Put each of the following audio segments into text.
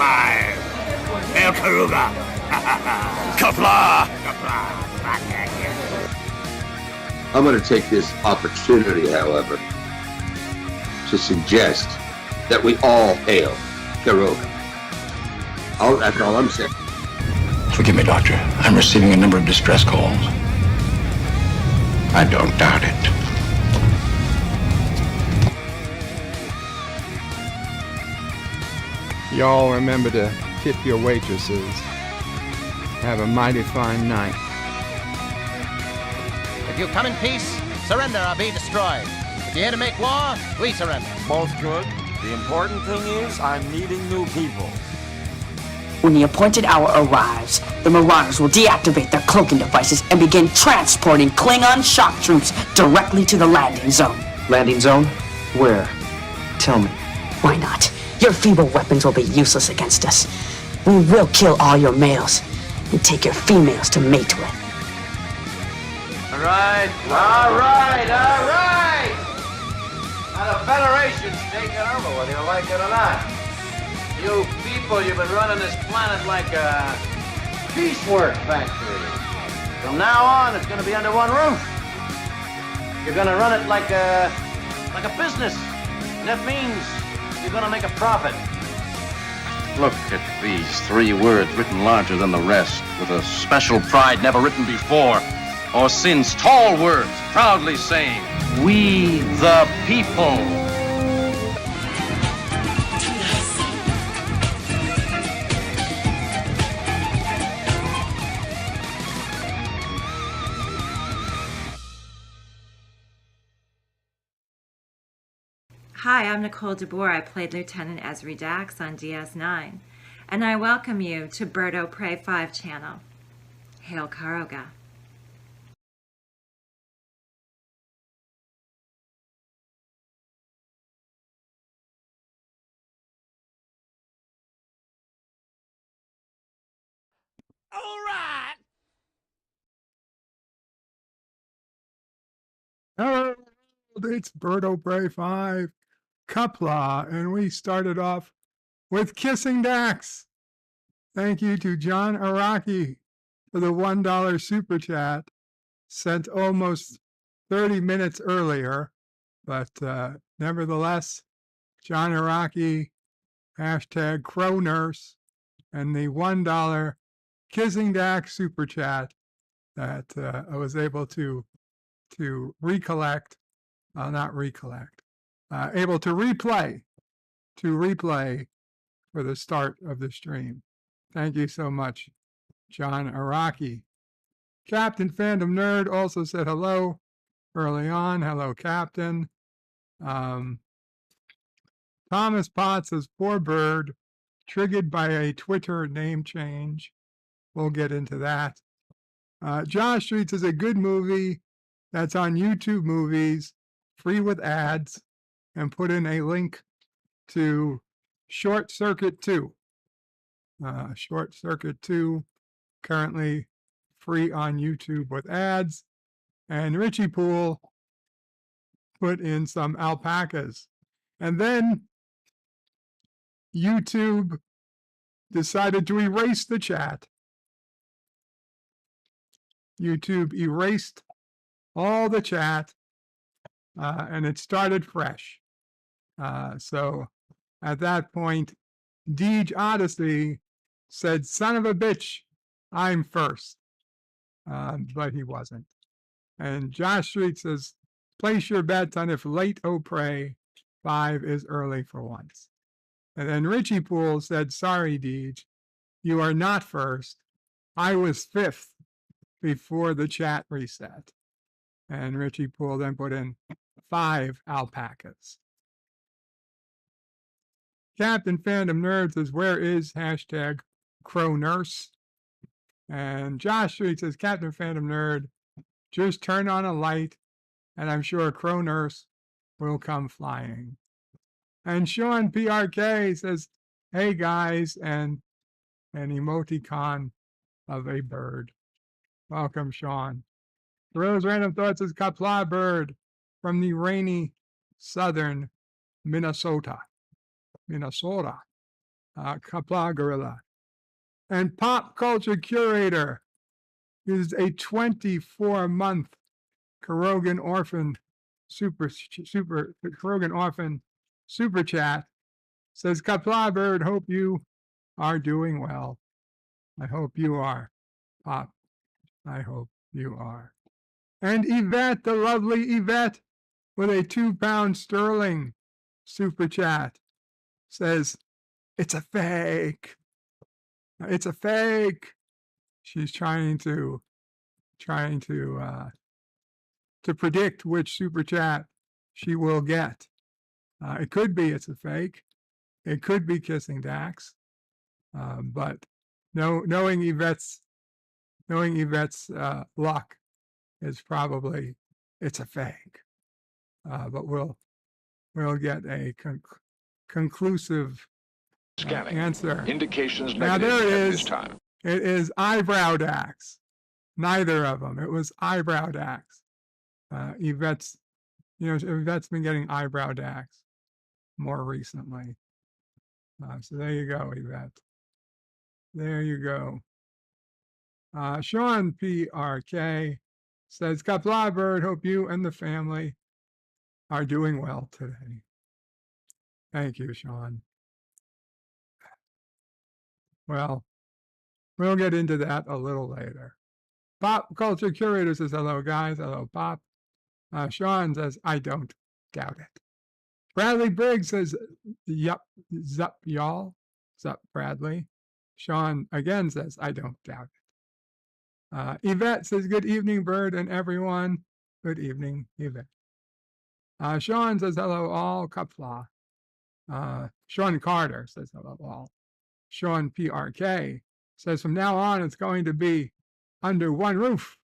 5. El Karuga. Kapla! I'm going to take this opportunity, however, to suggest that we all hail Karuga. That's all I'm saying. Forgive me, Doctor. I'm receiving a number of distress calls. I don't doubt it. Y'all remember to tip your waitresses. Have a mighty fine night. If you come in peace, surrender or be destroyed. If you're here to make war, we surrender. Both good. The important thing is I'm meeting new people. When the appointed hour arrives, the Marauders will deactivate their cloaking devices and begin transporting Klingon shock troops directly to the landing zone. Landing zone? Where? Tell me. Why not? Your feeble weapons will be useless against us. We will kill all your males and take your females to mate with. All right. Now the Federation's taking over, whether you like it or not. You people, you've been running this planet like a piecework factory. From now on, it's going to be under one roof. You're going to run it like a business. And that means you're going to make a profit. Look at these 3 words written larger than the rest, with a special pride never written before or since. Tall words, proudly saying, "We the people." Hi, I'm Nicole DeBoer. I played Lieutenant Ezri Dax on DS9, and I welcome you to Bird O' Prey 5 channel. Hail Karoga. All right. Hello, it's Bird O' Prey 5, Cupla, and we started off with Kissing Dax. Thank you to John Araki for the $1 super chat, sent almost 30 minutes earlier, but nevertheless, John Araki, hashtag Crow Nurse, and the $1 Kissing Dax super chat that I was able to recollect, able to replay for the start of the stream. Thank you so much, John Araki. Captain Fandom Nerd also said hello early on. Hello, Captain. Thomas Potts says, poor bird, triggered by a Twitter name change. We'll get into that. Josh Streets is a good movie that's on YouTube Movies, free with ads, and put in a link to Short Circuit 2. Short Circuit 2, currently free on YouTube with ads. And Richie Poole put in some alpacas. And then YouTube decided to erase the chat. YouTube erased all the chat, and it started fresh. So at that point, Deej Odyssey said, son of a bitch, I'm first. But he wasn't. And Josh Street says, place your bets on if late O' Prey 5 is early for once. And then Richie Poole said, sorry, Deej, you are not first. I was fifth before the chat reset. And Richie Poole then put in 5 alpacas. Captain Fandom Nerd says, where is hashtag Crow Nurse? And Josh Street says, Captain Phantom Nerd, just turn on a light, and I'm sure Crow Nurse will come flying. And Sean PRK says, hey guys, and an emoticon of a bird. Welcome, Sean. Rose Random Thoughts says, Kapla bird from the rainy southern Minnesota. Kapla Gorilla. And pop culture curator is a 24-month Karogan Orphan Karogan Orphan super chat. Says Kapla Bird, hope you are doing well. I hope you are, Pop. I hope you are. And Yvette, the lovely Yvette, with a £2 sterling super chat, says, it's a fake. It's a fake. She's trying to predict which super chat she will get. It could be it's a fake. It could be Kissing Dax. But knowing Yvette's luck is probably it's a fake. But we'll get a conclusive answer. Indications Now negative there it at is. this time. It is eyebrow Dax. Neither of them. It was eyebrow Dax. Yvette's been getting eyebrow Dax more recently. So there you go, Yvette. There you go. Sean PRK says, Kapla Bird, hope you and the family are doing well today. Thank you, Sean. Well, we'll get into that a little later. Pop Culture Curator says, hello, guys. Hello, Pop. Sean says, I don't doubt it. Bradley Briggs says, yup, zup, y'all. Zup, Bradley. Sean again says, I don't doubt it. Yvette says, good evening, Bird and everyone. Good evening, Yvette. Sean says, hello, all. Kapla. Sean Carter says, hello, all. Sean PRK says, from now on, it's going to be under one roof.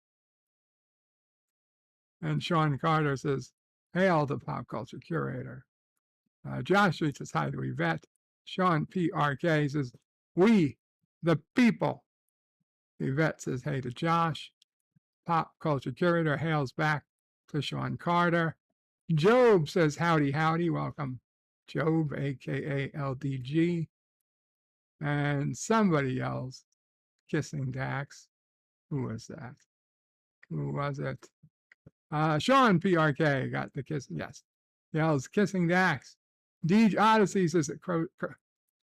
And Sean Carter says, hail the pop culture curator. Josh Street says, hi to Yvette. Sean PRK says, we, the people. Yvette says, hey to Josh. Pop culture curator hails back to Sean Carter. Job says, howdy, howdy. Welcome, Job, a.k.a. LDG. And somebody yells, Kissing Dax. Who was that? Who was it? Sean PRK got the kiss. Yes. Yells, Kissing Dax. Deej Odyssey says,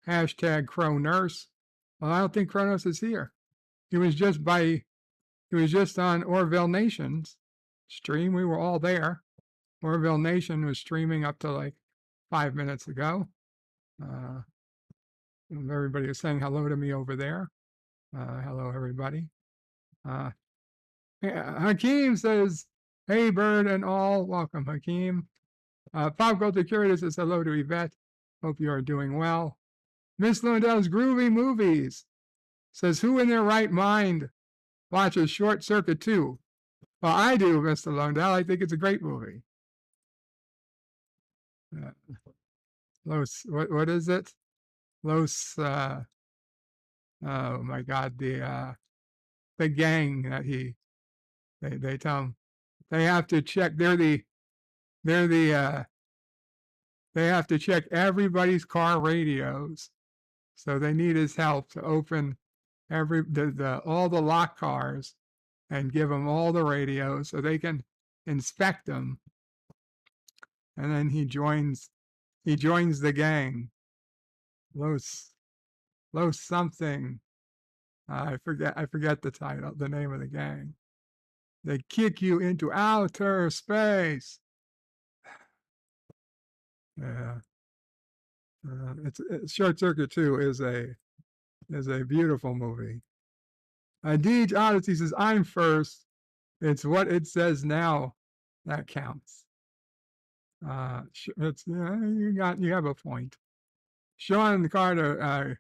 hashtag Crow Nurse. Well, I don't think Crow Nurse is here. He was just on Orville Nation's stream. We were all there. Orville Nation was streaming up to like 5 minutes ago. Everybody was saying hello to me over there. Hello, everybody. Hakeem says, hey, Bird and all. Welcome, Hakeem. Pop Culture Curator says hello to Yvette. Hope you are doing well. Miss Lundell's Groovy Movies says, who in their right mind watches Short Circuit 2? Well, I do, Mr. Lundell. I think it's a great movie. What is it? Los, oh my God, the gang that they tell them they have to check. They have to check everybody's car radios. So they need his help to open all the locked cars and give them all the radios so they can inspect them. And then he joins the gang. Los something. I forget the title, the name of the gang. They kick you into outer space. Yeah. It's Short Circuit 2 is a beautiful movie. Deej Odyssey says, I'm first. It's what it says now that counts. You have a point. Sean Carter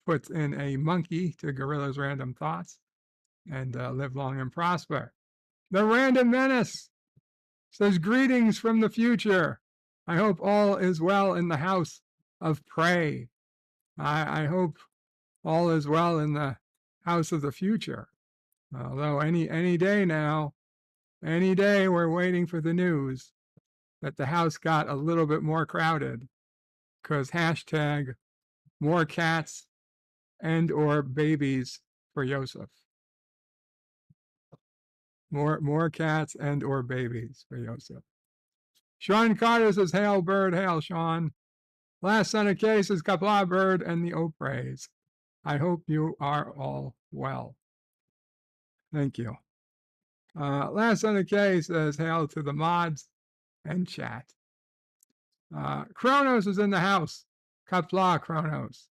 puts in a monkey to Gorilla's Random Thoughts and live long and prosper. The Random Menace says, greetings from the future. I hope all is well in the house of prey. I hope all is well in the house of the future. Although any day now, any day we're waiting for the news that the house got a little bit more crowded because hashtag More cats and or babies for Joseph. More cats and or babies for Joseph. Sean Carter says, hail bird, hail Sean. Last son of Kay says, Kapla bird and the outrage. I hope you are all well. Thank you. Last son of Kay says, hail to the mods and chat. Kronos is in the house. Kapla Kronos.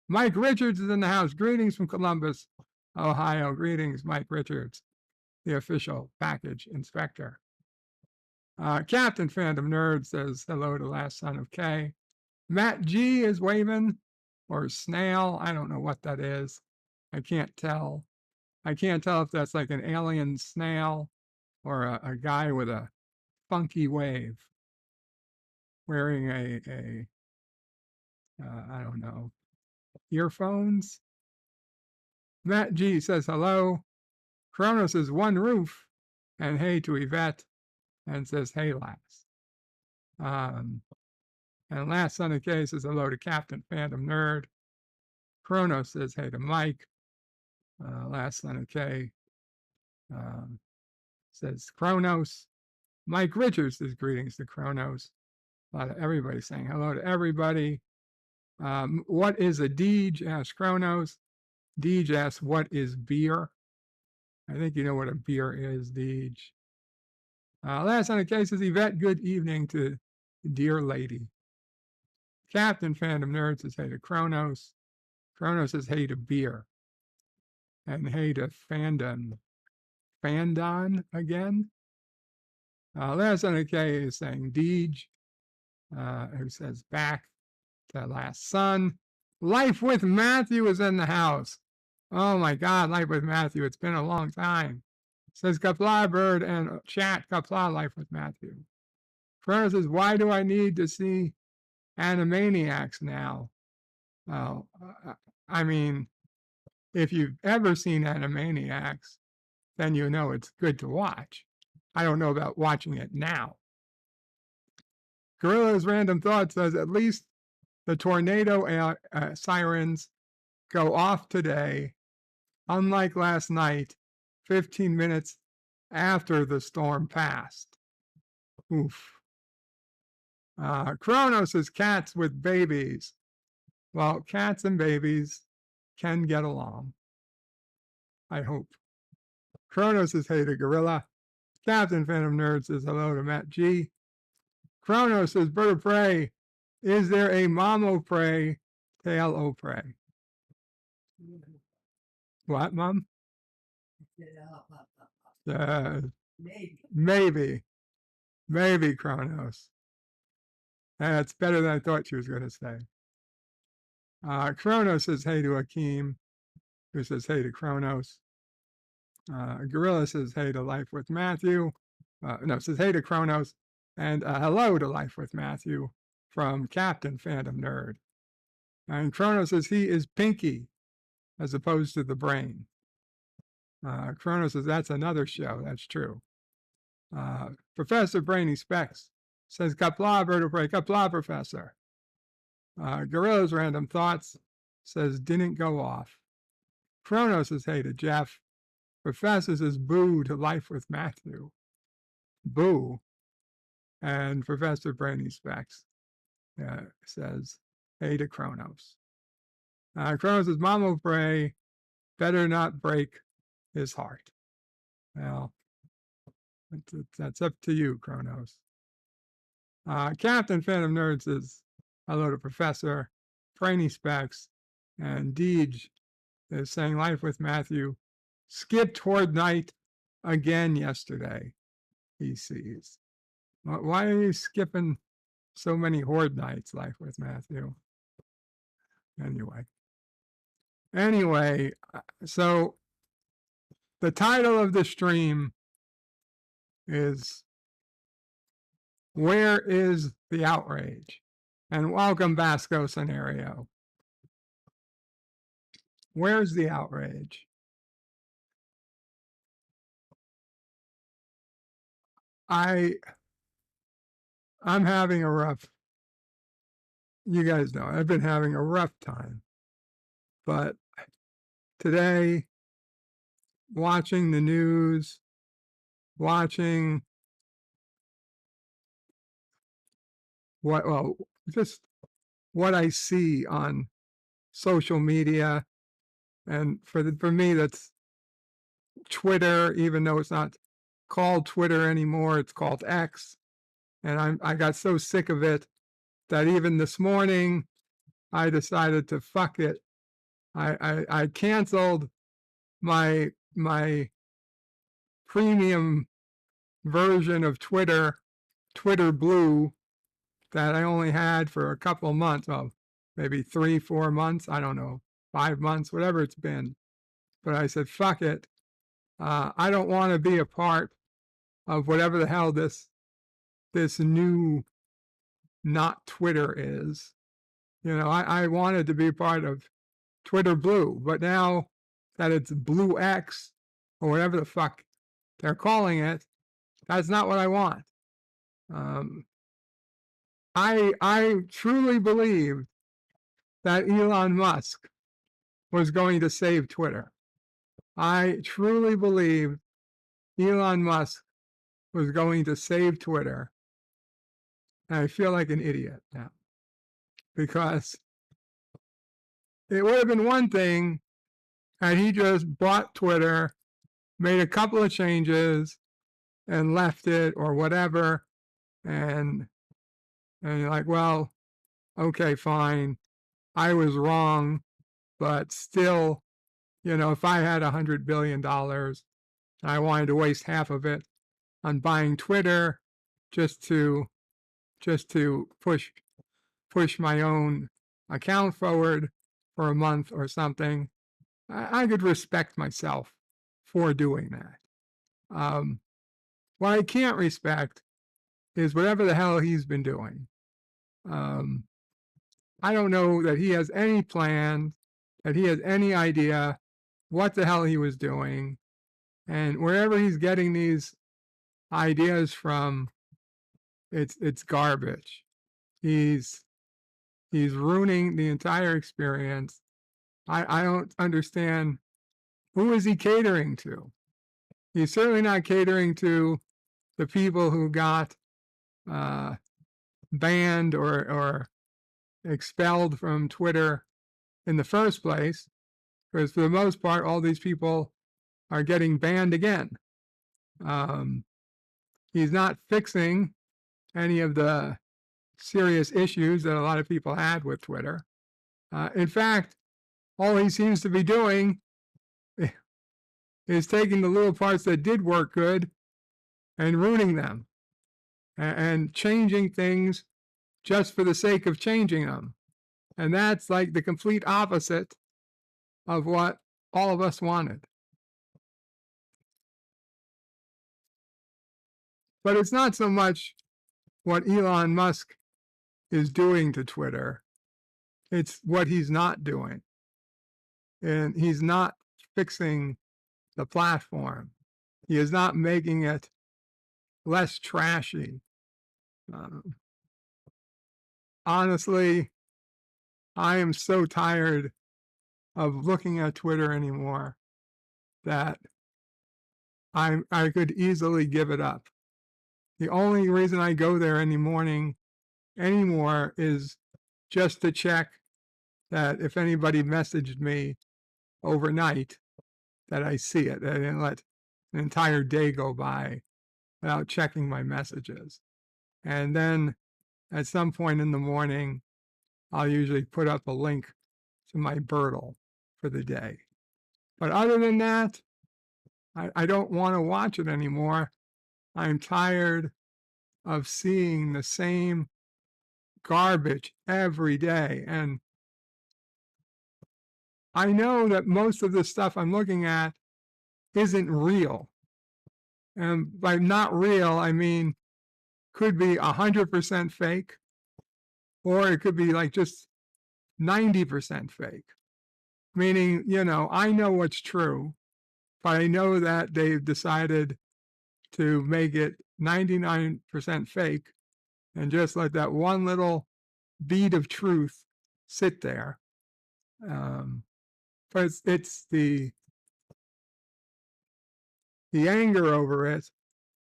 Mike Richards is in the house. Greetings from Columbus, Ohio. Greetings, Mike Richards, the official package inspector. Captain Phantom Nerd says hello to last son of K. Matt G is waving, or snail. I don't know what that is. I can't tell. I can't tell if that's like an alien snail or a guy with a funky wave wearing I don't know, earphones. Matt G says hello. Kronos says one roof, and hey to Yvette, and says hey lass. And last son of K says hello to Captain Phantom Nerd. Kronos says hey to Mike. Last son of K says Kronos. Mike Richards says greetings to Kronos. A lot of everybody saying hello to everybody. What is a Deej? Asks Kronos. Deej asks, what is beer? I think you know what a beer is, Deej. Last on the case is Yvette. Good evening to dear lady. Captain Phantom Nerd says hey to Kronos. Kronos says hey to beer. And hey to Fandon. Fandon again? Last on the K is saying Deej, who says back to last son. Life with Matthew is in the house. Oh my God, Life with Matthew. It's been a long time. Says Kapla Bird and chat Kapla Life with Matthew. Kronos says, why do I need to see Animaniacs now? Well, I mean, if you've ever seen Animaniacs, then you know it's good to watch. I don't know about watching it now. Gorilla's Random Thought says, at least the tornado sirens go off today, unlike last night, 15 minutes after the storm passed. Oof. Kronos says cats with babies. Well, cats and babies can get along. I hope. Kronos says hey to Gorilla. Captain Phantom Nerd says hello to Matt G. Kronos says bird of prey. Is there a mom prey, tail o prey? What, Mom? Maybe Kronos. That's better than I thought she was going to say. Kronos says hey to Akeem, who says hey to Kronos. Gorilla says hey to Life with Matthew. Says hey to Kronos. And hello to Life with Matthew from Captain Phantom Nerd. And Kronos says he is Pinky as opposed to the brain. Kronos says that's another show. That's true. Professor Brainy Specs says Kapla vertebrae, Kapla Professor. Gorilla's Random Thoughts says didn't go off. Kronos says hey to Jeff. Professor says boo to Life with Matthew. Boo. And Professor Brainy Specs says hey to Kronos. Kronos says Mama Bray better not break his heart. Well, that's up to you, Kronos. Captain Phantom Nerd says hello to Professor Brainy Specs. And Deej is saying Life with Matthew skipped toward night again yesterday, he sees. Why are you skipping so many horde nights, Life with Matthew? Anyway, so the title of the stream is Where is the Outrage? And welcome, Basco Scenario. Where's the outrage? I'm having a rough you guys know I've been having a rough time. But today, watching the news, watching just what I see on social media, and for me, that's Twitter, even though it's not called Twitter anymore, it's called X. And I got so sick of it that even this morning I decided to fuck it. I canceled my premium version of Twitter Blue, that I only had for a couple of months, well, maybe 3-4 months, I don't know, 5 months, whatever it's been. But I said, fuck it. I don't want to be a part of whatever the hell this new not Twitter is. You know, I wanted to be part of Twitter Blue, but now that it's Blue X or whatever the fuck they're calling it, that's not what I want. I truly believed that Elon Musk was going to save Twitter. I truly believed Elon Musk was going to save Twitter. And I feel like an idiot now, because it would have been one thing had he just bought Twitter, made a couple of changes, and left it or whatever. And you're like, well, okay, fine. I was wrong, but still, you know, if I had $100 billion and I wanted to waste half of it on buying Twitter just to push my own account forward for a month or something, I could respect myself for doing that. What I can't respect is whatever the hell he's been doing. I don't know that he has any plan, that he has any idea what the hell he was doing. And wherever he's getting these ideas from, it's garbage. He's ruining the entire experience. I don't understand, who is he catering to? He's certainly not catering to the people who got banned or expelled from Twitter in the first place, because for the most part, all these people are getting banned again. He's not fixing any of the serious issues that a lot of people had with Twitter. In fact, all he seems to be doing is taking the little parts that did work good and ruining them, and changing things just for the sake of changing them. And that's like the complete opposite of what all of us wanted. But it's not so much what Elon Musk is doing to Twitter, it's what he's not doing. And he's not fixing the platform. He is not making it less trashy. Honestly, I am so tired of looking at Twitter anymore that I could easily give it up. The only reason I go there anymore is just to check that if anybody messaged me overnight, that I see it. I didn't let an entire day go by without checking my messages. And then at some point in the morning, I'll usually put up a link to my Birdle for the day. But other than that, I don't want to watch it anymore. I'm tired of seeing the same garbage every day. And I know that most of the stuff I'm looking at isn't real. And by not real, I mean could be 100% fake, or it could be like just 90% fake. Meaning, you know, I know what's true, but I know that they've decided to make it 99% fake and just let that one little bead of truth sit there. But it's the anger over it.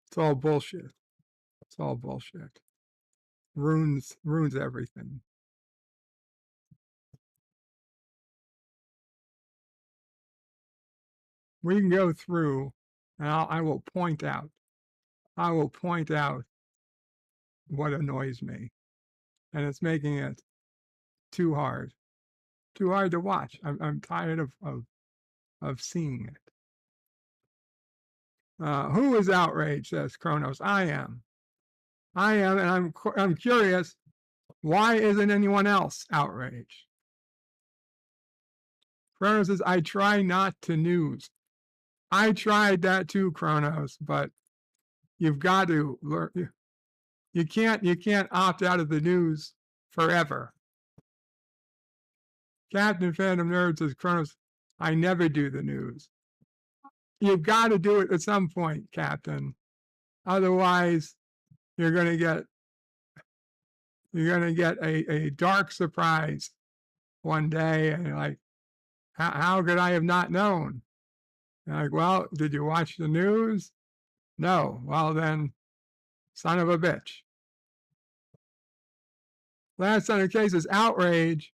It's all bullshit. It's all bullshit. Ruins everything. We can go through, and I will point out what annoys me, and it's making it too hard to watch. I'm tired of seeing it. Who is outraged? Says Kronos. I am, and I'm curious. Why isn't anyone else outraged? Kronos says, I try not to news. I tried that too, Kronos, but you've got to learn. You can't opt out of the news forever. Captain Phantom Nerd says, Kronos, I never do the news. You've got to do it at some point, Captain. Otherwise, you're going to get a dark surprise one day, and you're like, how could I have not known? You're like, well, did you watch the news? No. Well, then, son of a bitch. Last on the case is outrage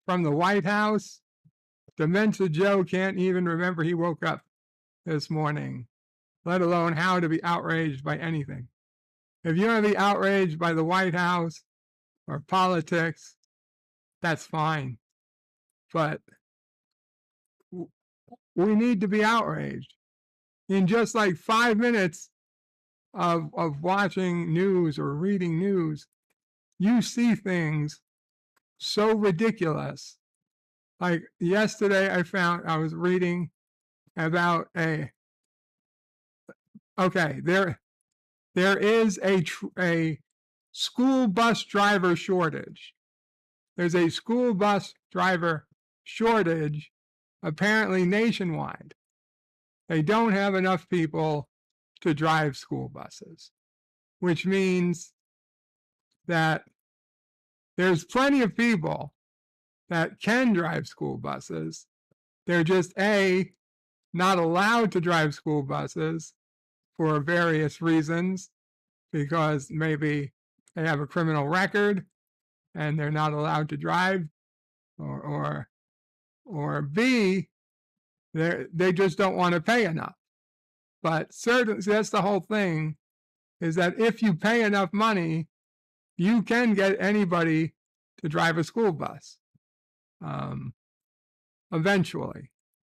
from the White House. Dementia Joe can't even remember he woke up this morning, let alone how to be outraged by anything. If you want to be outraged by the White House or politics, that's fine. But we need to be outraged. In just like 5 minutes of watching news or reading news, you see things so ridiculous. Like yesterday, I was reading about there is a school bus driver shortage. There's a school bus driver shortage, apparently nationwide. They don't have enough people to drive school buses, which means that there's plenty of people that can drive school buses. They're just not allowed to drive school buses for various reasons, because maybe they have a criminal record and they're not allowed to drive, or B, they just don't want to pay enough. But certainly, that's the whole thing, is that if you pay enough money, you can get anybody to drive a school bus. Eventually,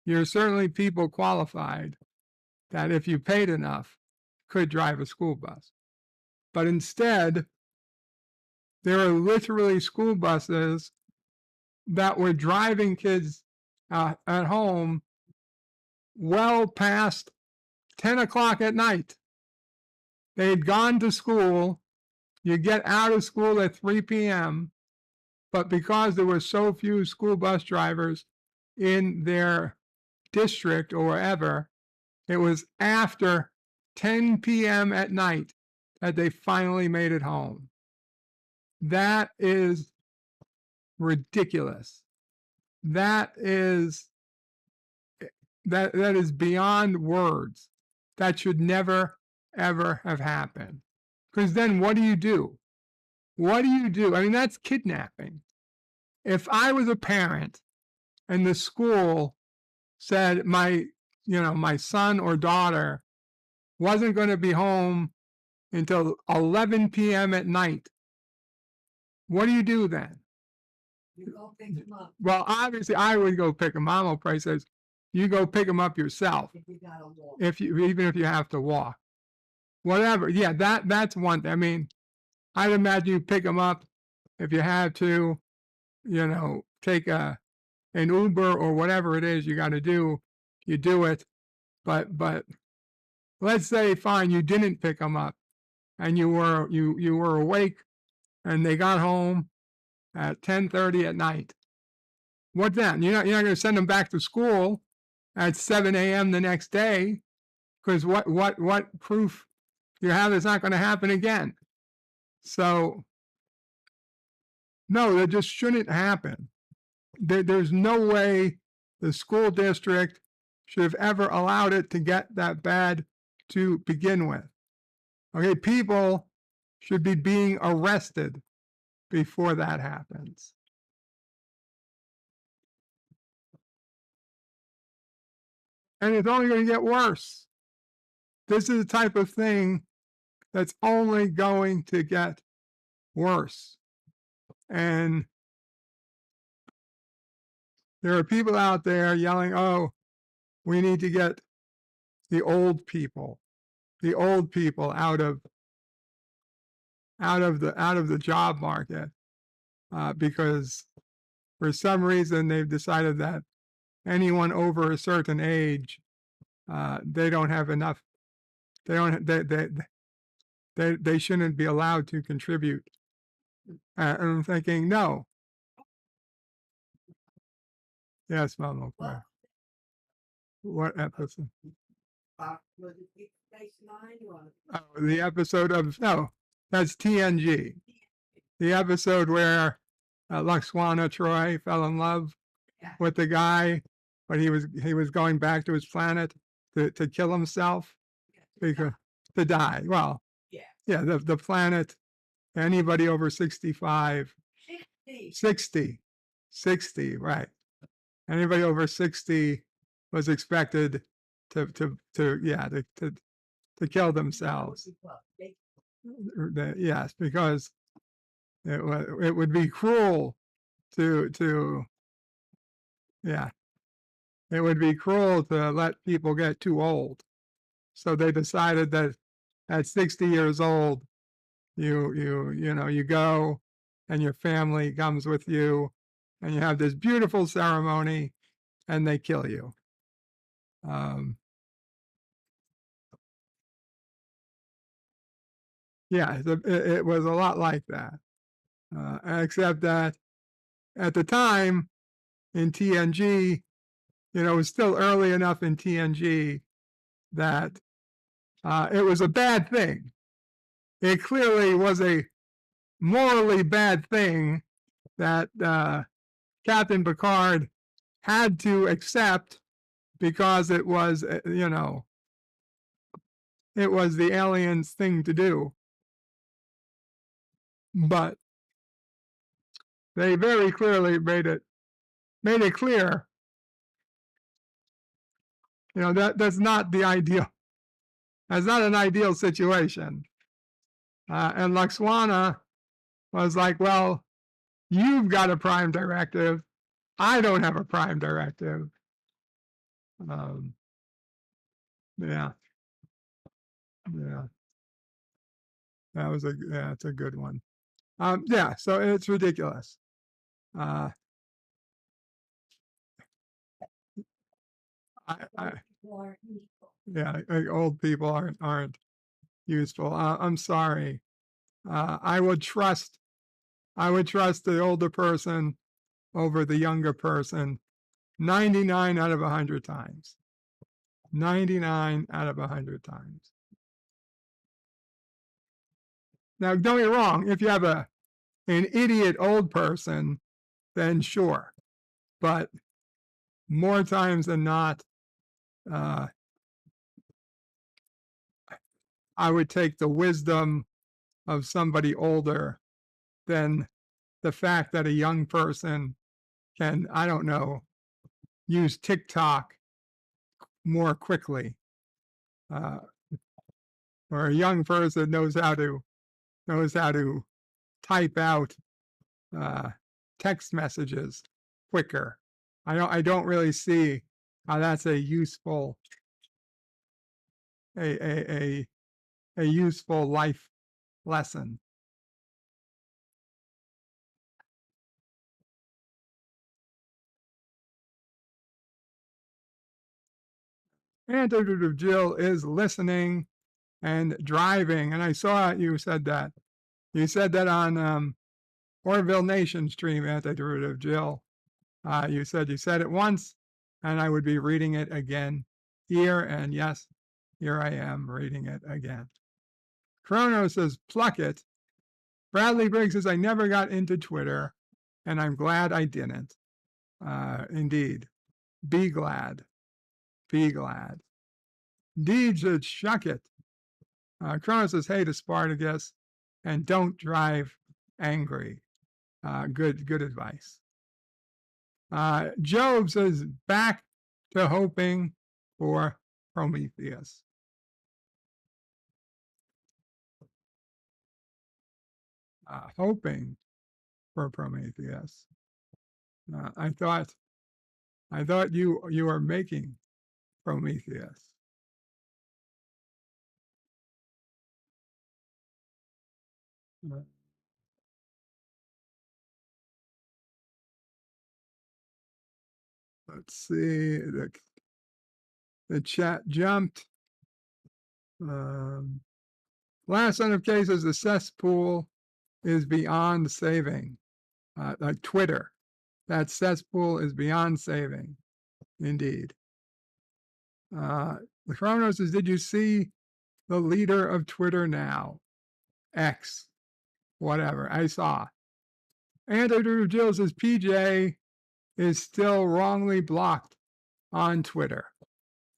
you're certainly people qualified that, if you paid enough, could drive a school bus. But instead, there are literally school buses that were driving kids at home well past 10 o'clock at night. They'd gone to school. You get out of school at 3 p.m., but because there were so few school bus drivers in their district or wherever, it was after 10 p.m. at night that they finally made it home. That is ridiculous. That is beyond words. That should never, ever have happened. Because then what do you do? What do you do? I mean, that's kidnapping. If I was a parent and the school said my son or daughter wasn't going to be home until 11 p.m. at night, what do you do then? You go pick them up. Well, obviously, I would go pick them. Mama probably says, you go pick them up yourself. If you gotta walk. Even if you have to walk. Whatever. Yeah, that's one thing. I mean, I'd imagine you pick them up if you had to, take an Uber or whatever it is you got to do, you do it. But let's say, fine, you didn't pick them up, and you were awake, and they got home at 10:30 at night. What then? You're not going to send them back to school at 7 a.m. the next day, because what proof you have it's not going to happen again? So No, that just shouldn't happen. There's no way the school district should have ever allowed it to get that bad to begin with. Okay, people should be being arrested before that happens. And it's only going to get worse. This is the type of thing that's only going to get worse. And there are people out there yelling, oh, we need to get the old people out of the job market because for some reason they've decided that anyone over a certain age they don't have enough. They shouldn't be allowed to contribute. And I'm thinking, no. Yes, Mom. Okay. What episode? Was it Deep Space Nine or? The episode of that's TNG. The episode where Laxwana Troy fell in love with the guy, but he was going back to his planet to kill himself because to die. Well, yeah, the planet. Anybody over 65, 60, right? Anybody over 60 was expected to kill themselves. Yes, because it would be cruel it would be cruel to let people get too old. So they decided that at 60 years old, you go and your family comes with you and you have this beautiful ceremony and they kill you. It was a lot like that. Except that at the time in TNG, it was still early enough in TNG that it was a bad thing. It clearly was a morally bad thing that Captain Picard had to accept because it was, it was the aliens' thing to do. But they very clearly made it clear, that's not the ideal. That's not an ideal situation. And Laxwana was like, well, you've got a prime directive. I don't have a prime directive. Yeah. It's a good one. So it's ridiculous. Old people aren't useful. I'm sorry. I would trust the older person over the younger person 99 out of 100 times. 99 out of 100 times. Now, don't get me wrong. If you have an idiot old person, then sure. But more times than not, I would take the wisdom of somebody older than the fact that a young person can, I don't know, use TikTok more quickly. Or a young person knows how to type out text messages quicker. I don't really see how that's a useful a useful life lesson. Antidote of Jill is listening and driving, and I saw you said that. You said that on Orville Nation stream, Antidote of Jill. You said it once, and I would be reading it again here, and yes, here I am reading it again. Chrono says, pluck it. Bradley Briggs says, I never got into Twitter. and I'm glad I didn't. Indeed. Be glad. Be glad. Deed should shuck it. Kronos says, hey to Spartacus, and don't drive angry. Good advice. Job says, back to hoping for Prometheus. Hoping for Prometheus. I thought you were making Prometheus. Let's see, the chat jumped. Last set of cases, the cesspool is beyond saving. Like Twitter, that cesspool is beyond saving. Indeed. The Chronos says, did you see the leader of Twitter now? X, whatever, I saw. Andrew Jill says, PJ is still wrongly blocked on Twitter.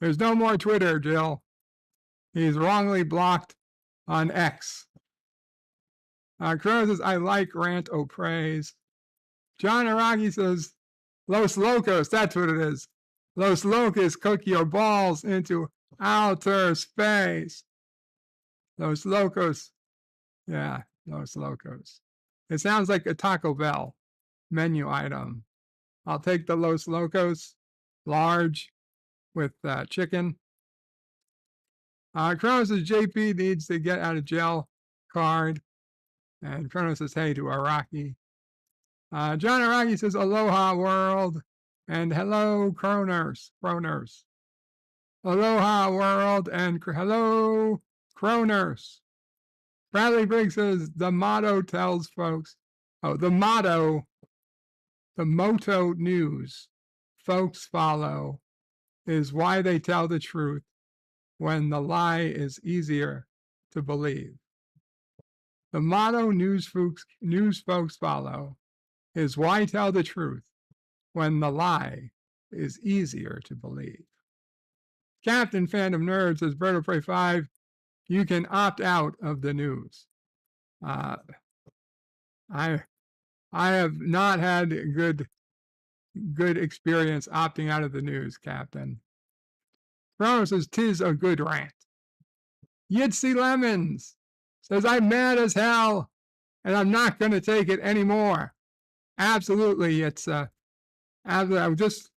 There's no more Twitter, Jill. He's wrongly blocked on X. Crow says, I like rant o' praise. John Araki says, Los Locos, that's what it is. Los Locos cook your balls into outer space. Los Locos. Yeah, Los Locos. It sounds like a Taco Bell menu item. I'll take the Los Locos, large, with chicken. Kronos says JP needs to get out of jail card. And Kronos says, hey to Araki. John Araki says, aloha world. And hello, Kroners. Aloha world and hello, Kroners. Bradley Briggs says, the motto tells folks, the moto news folks follow is why they tell the truth when the lie is easier to believe. The motto news folks follow is why tell the truth when the lie is easier to believe. Captain Phantom Nerd says, Bird of Prey 5, you can opt out of the news. I have not had good experience opting out of the news, Captain. Kronos says, tis a good rant. Yitzy Lemons says, I'm mad as hell, and I'm not going to take it anymore. Absolutely, it's I would just,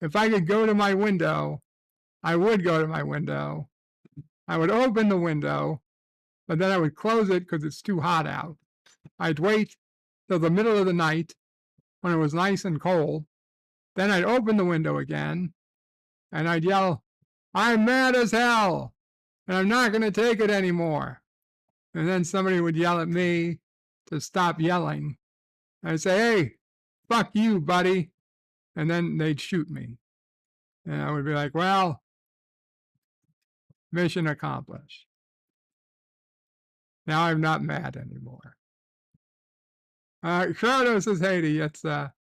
if I could go to my window, I would go to my window. I would open the window, but then I would close it because it's too hot out. I'd wait till the middle of the night when it was nice and cold. Then I'd open the window again, and I'd yell, I'm mad as hell, and I'm not going to take it anymore. And then somebody would yell at me to stop yelling. I'd say, hey, fuck you, buddy. And then they'd shoot me. And I would be like, well, mission accomplished. Now I'm not mad anymore. Kronos says, Haiti, it's DJ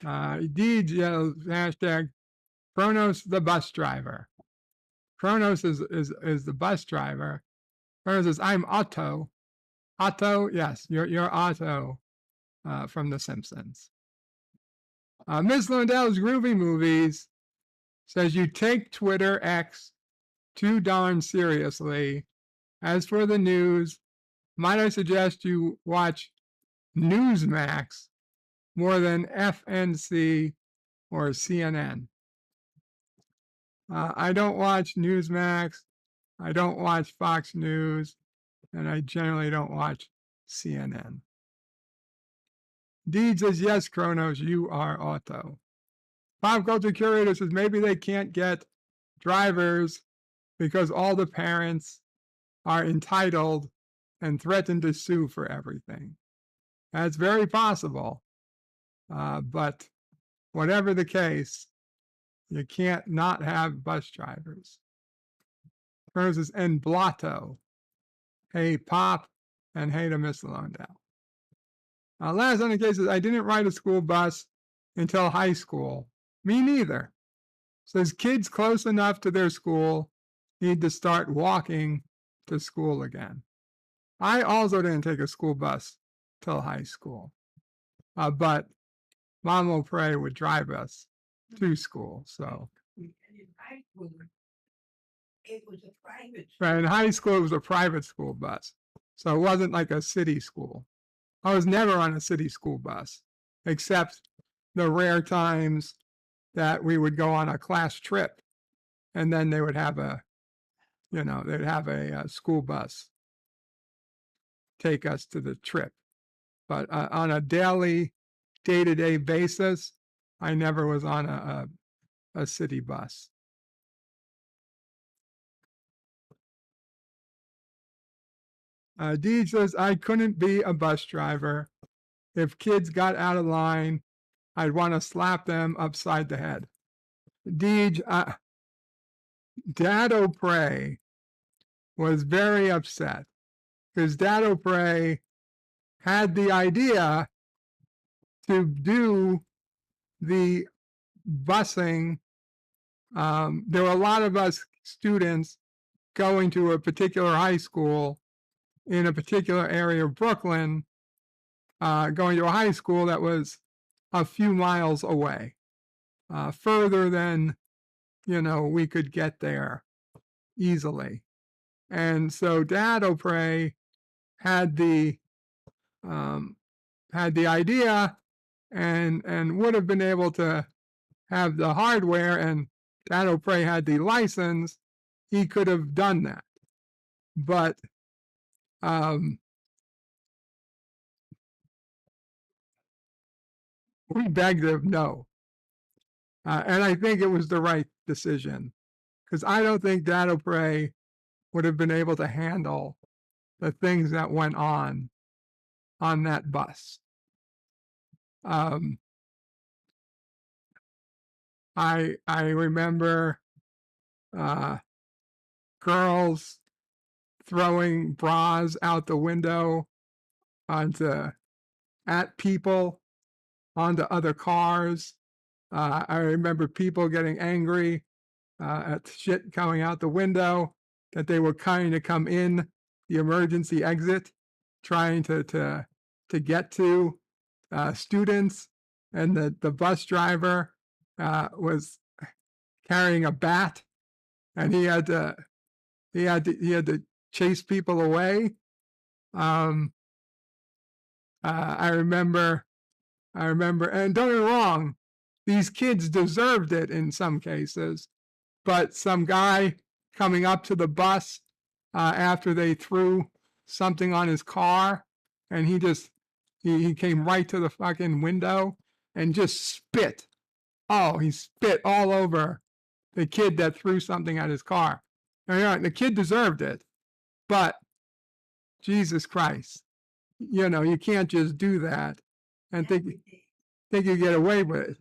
hashtag Kronos the bus driver. Kronos is the bus driver. Kronos says, I'm Otto. Otto, yes, you're Otto from The Simpsons. Miss Lindell's Groovy Movies says you take Twitter X too darn seriously. As for the news, might I suggest you watch Newsmax more than FNC or CNN. I don't watch Newsmax, I don't watch Fox News, and I generally don't watch CNN. Deed says, yes, Kronos, you are Otto. Pop Culture Curator says, maybe they can't get drivers because all the parents are entitled and threaten to sue for everything. That's very possible. But whatever the case, you can't not have bus drivers. Kronos says, and Blotto. Hey, Pop, and hey to Miss Londell. Last on the case is I didn't ride a school bus until high school. Me neither. Says kids close enough to their school need to start walking to school again. I also didn't take a school bus till high school. But Mom O'Prey would drive us to school. So In high school, it was a private right, in high school, it was a private school bus. So it wasn't like a city school. I was never on a city school bus, except the rare times that we would go on a class trip. And then they would have they'd have a school bus take us to the trip. But on a daily, day-to-day basis, I never was on a city bus. Deej says, I couldn't be a bus driver. If kids got out of line, I'd want to slap them upside the head. Deej, Dad O'Prey was very upset because Dad O'Prey had the idea to do the busing. There were a lot of us students going to a particular high school in a particular area of Brooklyn, going to a high school that was a few miles away, further than, we could get there easily. And so Dad O'Prey had the idea and would have been able to have the hardware, and Dad O'Prey had the license, he could have done that. But we begged him no. And I think it was the right decision, because I don't think Dad O'Prey would have been able to handle the things that went on that bus. I remember girls throwing bras out the window at people, onto other cars. I remember people getting angry at shit coming out the window, that they were trying to come in the emergency exit, trying to get to students, and the bus driver was carrying a bat, and he had to chase people away. I remember, and don't get me wrong, these kids deserved it in some cases, but some guy coming up to the bus after they threw something on his car, and he came right to the fucking window and just spit. Oh, he spit all over the kid that threw something at his car. And the kid deserved it, but Jesus Christ, you can't just do that and think you get away with it.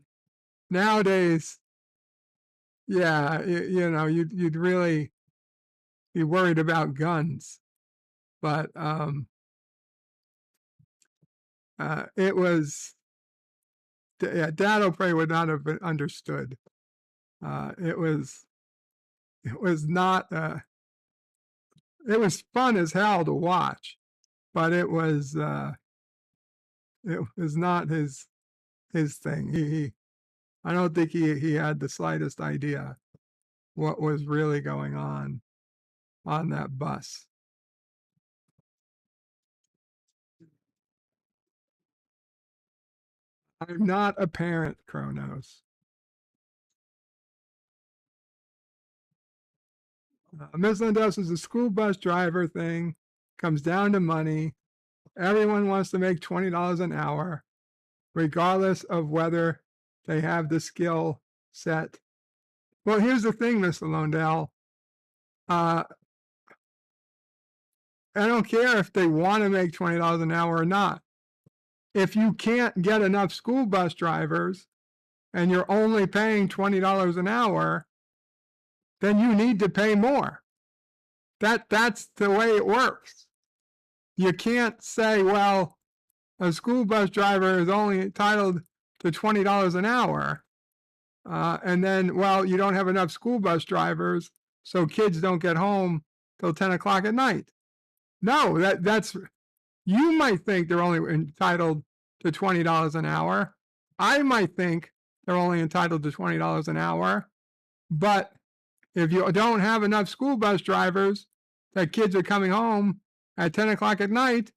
Nowadays, yeah, you'd really be worried about guns, but it was, Dad O'Prey would not have been understood. It was not. It was fun as hell to watch, but it was not his thing. I don't think he had the slightest idea what was really going on that bus. I'm not a parent, Kronos. Miss Lindell says the school bus driver thing comes down to money. Everyone wants to make $20 an hour, regardless of whether they have the skill set. Well, here's the thing, Mr. Lindell. I don't care if they want to make $20 an hour or not. If you can't get enough school bus drivers and you're only paying $20 an hour, then you need to pay more. That's the way it works. You can't say, well, a school bus driver is only entitled to $20 an hour. And then, well, you don't have enough school bus drivers, so kids don't get home till 10 o'clock at night. No, that's, you might think they're only entitled to $20 an hour. I might think they're only entitled to $20 an hour. But if you don't have enough school bus drivers that kids are coming home at 10 o'clock at night,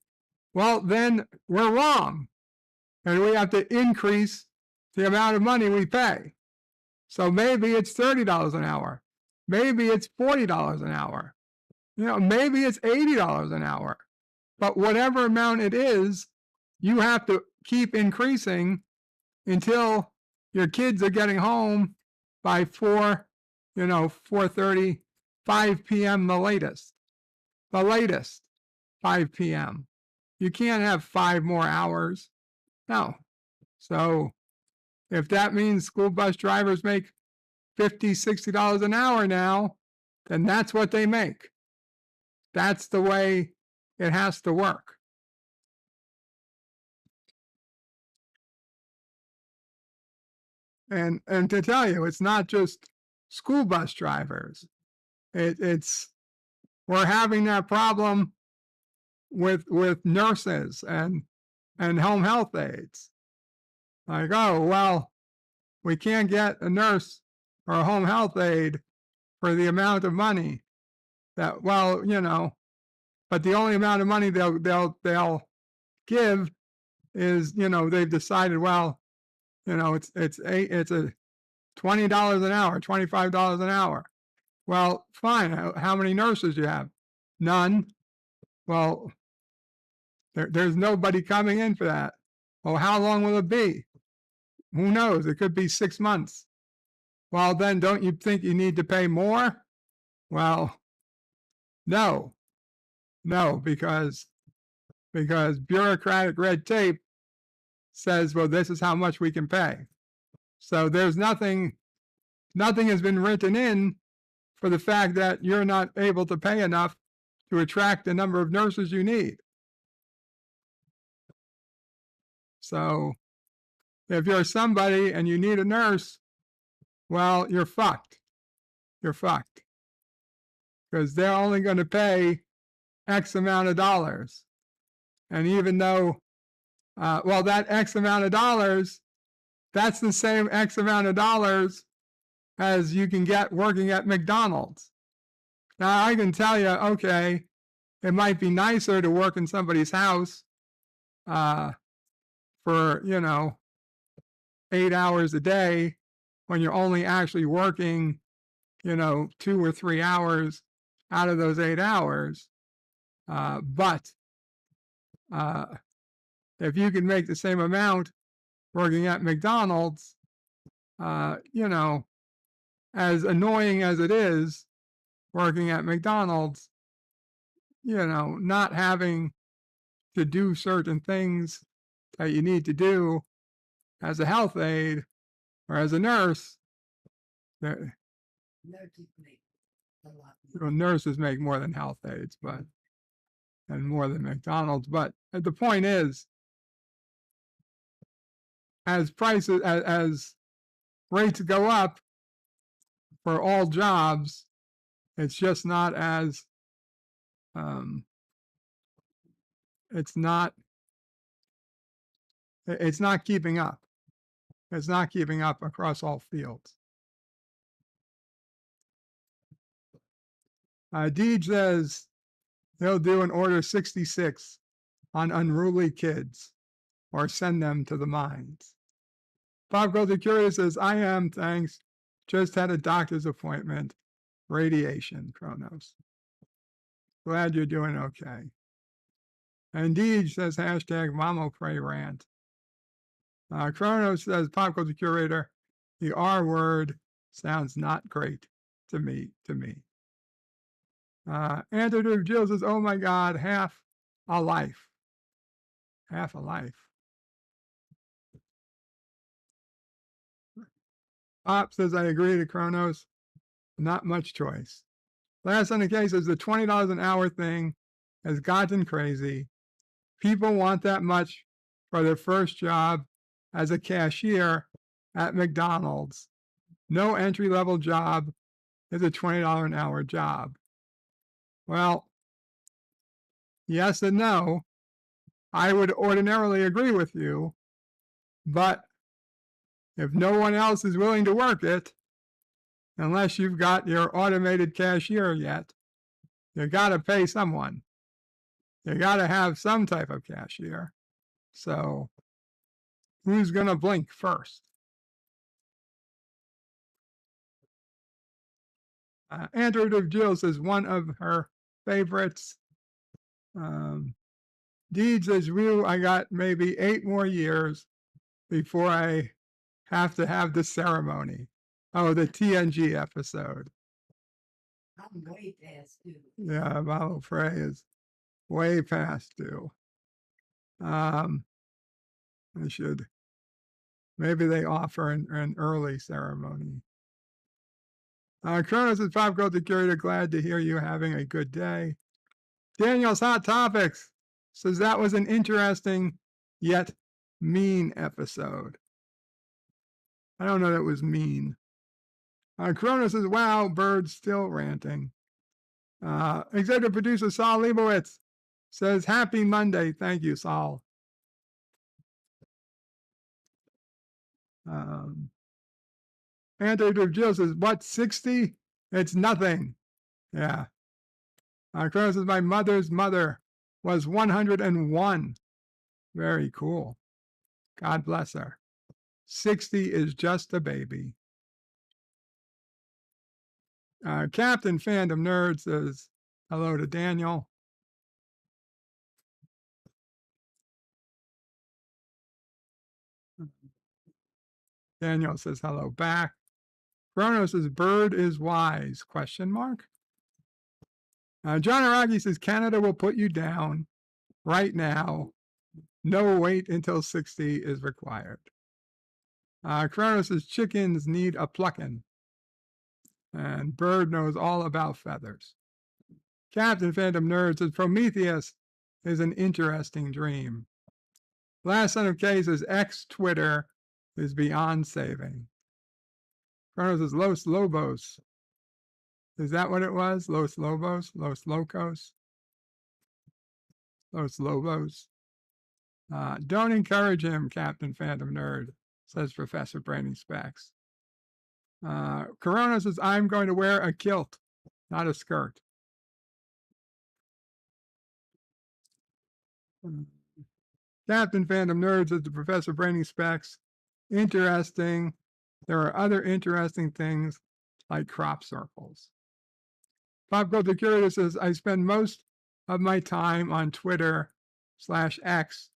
well, then we're wrong. And we have to increase the amount of money we pay. So maybe it's $30 an hour. Maybe it's $40 an hour. Maybe it's $80 an hour. But whatever amount it is, you have to keep increasing until your kids are getting home by 4:30, 5 p.m. the latest. The latest, 5 p.m. You can't have 5 more hours. No. So if that means school bus drivers make $50, $60 an hour now, then that's what they make. That's the way it has to work. And to tell you, it's not just school bus drivers. It's we're having that problem with nurses and home health aides. Like, oh, well, we can't get a nurse or a home health aide for the amount of money that, well, but the only amount of money they'll give is, they've decided, well, it's a $20 an hour, $25 an hour. Well, fine. How many nurses do you have? None. Well, there's nobody coming in for that. Well, how long will it be? Who knows? It could be 6 months. Well, then don't you think you need to pay more? Well, no, because bureaucratic red tape says, well, this is how much we can pay. So there's nothing has been written in for the fact that you're not able to pay enough to attract the number of nurses you need. So if you're somebody and you need a nurse, well, you're fucked. You're fucked. Because they're only going to pay X amount of dollars. And even though, that X amount of dollars, that's the same X amount of dollars as you can get working at McDonald's. Now, I can tell you, okay, it might be nicer to work in somebody's house for, 8 hours a day when you're only actually working, 2 or 3 hours out of those 8 hours. But if you can make the same amount working at McDonald's, as annoying as it is working at McDonald's, not having to do certain things that you need to do as a health aide or as a nurse, nurses make more than health aides, and more than McDonald's. But the point is, as prices, as rates go up for all jobs, it's just not as, it's not keeping up. It's not keeping up across all fields. Deej says he'll do an order 66 on unruly kids or send them to the mines. Pop Culture Curious says, I am, thanks. Just had a doctor's appointment. Radiation, Kronos. Glad you're doing okay. And Deej says, hashtag Mamo Pray rant. Kronos says, Pop Culture Curator, the R word sounds not great to me. Andrew Jill says, oh my God, half a life. Half a life. Pop says, I agree to Kronos. Not much choice. Last on the case is the $20 an hour thing has gotten crazy. People want that much for their first job as a cashier at McDonald's. No entry-level job is a $20 an hour job. Well, yes and no. I would ordinarily agree with you, but if no one else is willing to work it, unless you've got your automated cashier yet, you got to pay someone. You got to have some type of cashier. So who's going to blink first? Andrew of Jill says one of her favorites. Deed says, Rue, I got maybe 8 more years before I have to have the ceremony. Oh, the TNG episode. I'm way past due. Yeah, Malo Frey is way past due. They should. Maybe they offer an early ceremony. Kronos is Pop Culture Curator. Glad to hear you having a good day. Daniel's Hot Topics says that was an interesting yet mean episode. I don't know that it was mean. Kronos says, wow, Bird's still ranting. Executive producer Saul Leibowitz says, happy Monday. Thank you, Saul. Anthony Jill says, what, 60? It's nothing. Yeah. Kronos says, my mother's mother was 101. Very cool. God bless her. 60 is just a baby. Captain Fandom Nerd says hello to Daniel. Daniel says hello back. Kronos says Bird is wise, question mark. John Araki says Canada will put you down right now. No wait until 60 is required. Kronos says chickens need a plucking. And Bird knows all about feathers. Captain Phantom Nerd says Prometheus is an interesting dream. Last Son of K says X-Twitter is beyond saving. Kronos says Los Lobos. Is that what it was? Los Lobos? Los Locos? Los Lobos. Don't encourage him, Captain Phantom Nerd, says Professor Branding Specs. Corona says, I'm going to wear a kilt, not a skirt. Captain Phantom Nerd says to Professor Branding Specs, interesting. There are other interesting things like crop circles. Pop Culture Curator says, I spend most of my time on Twitter/X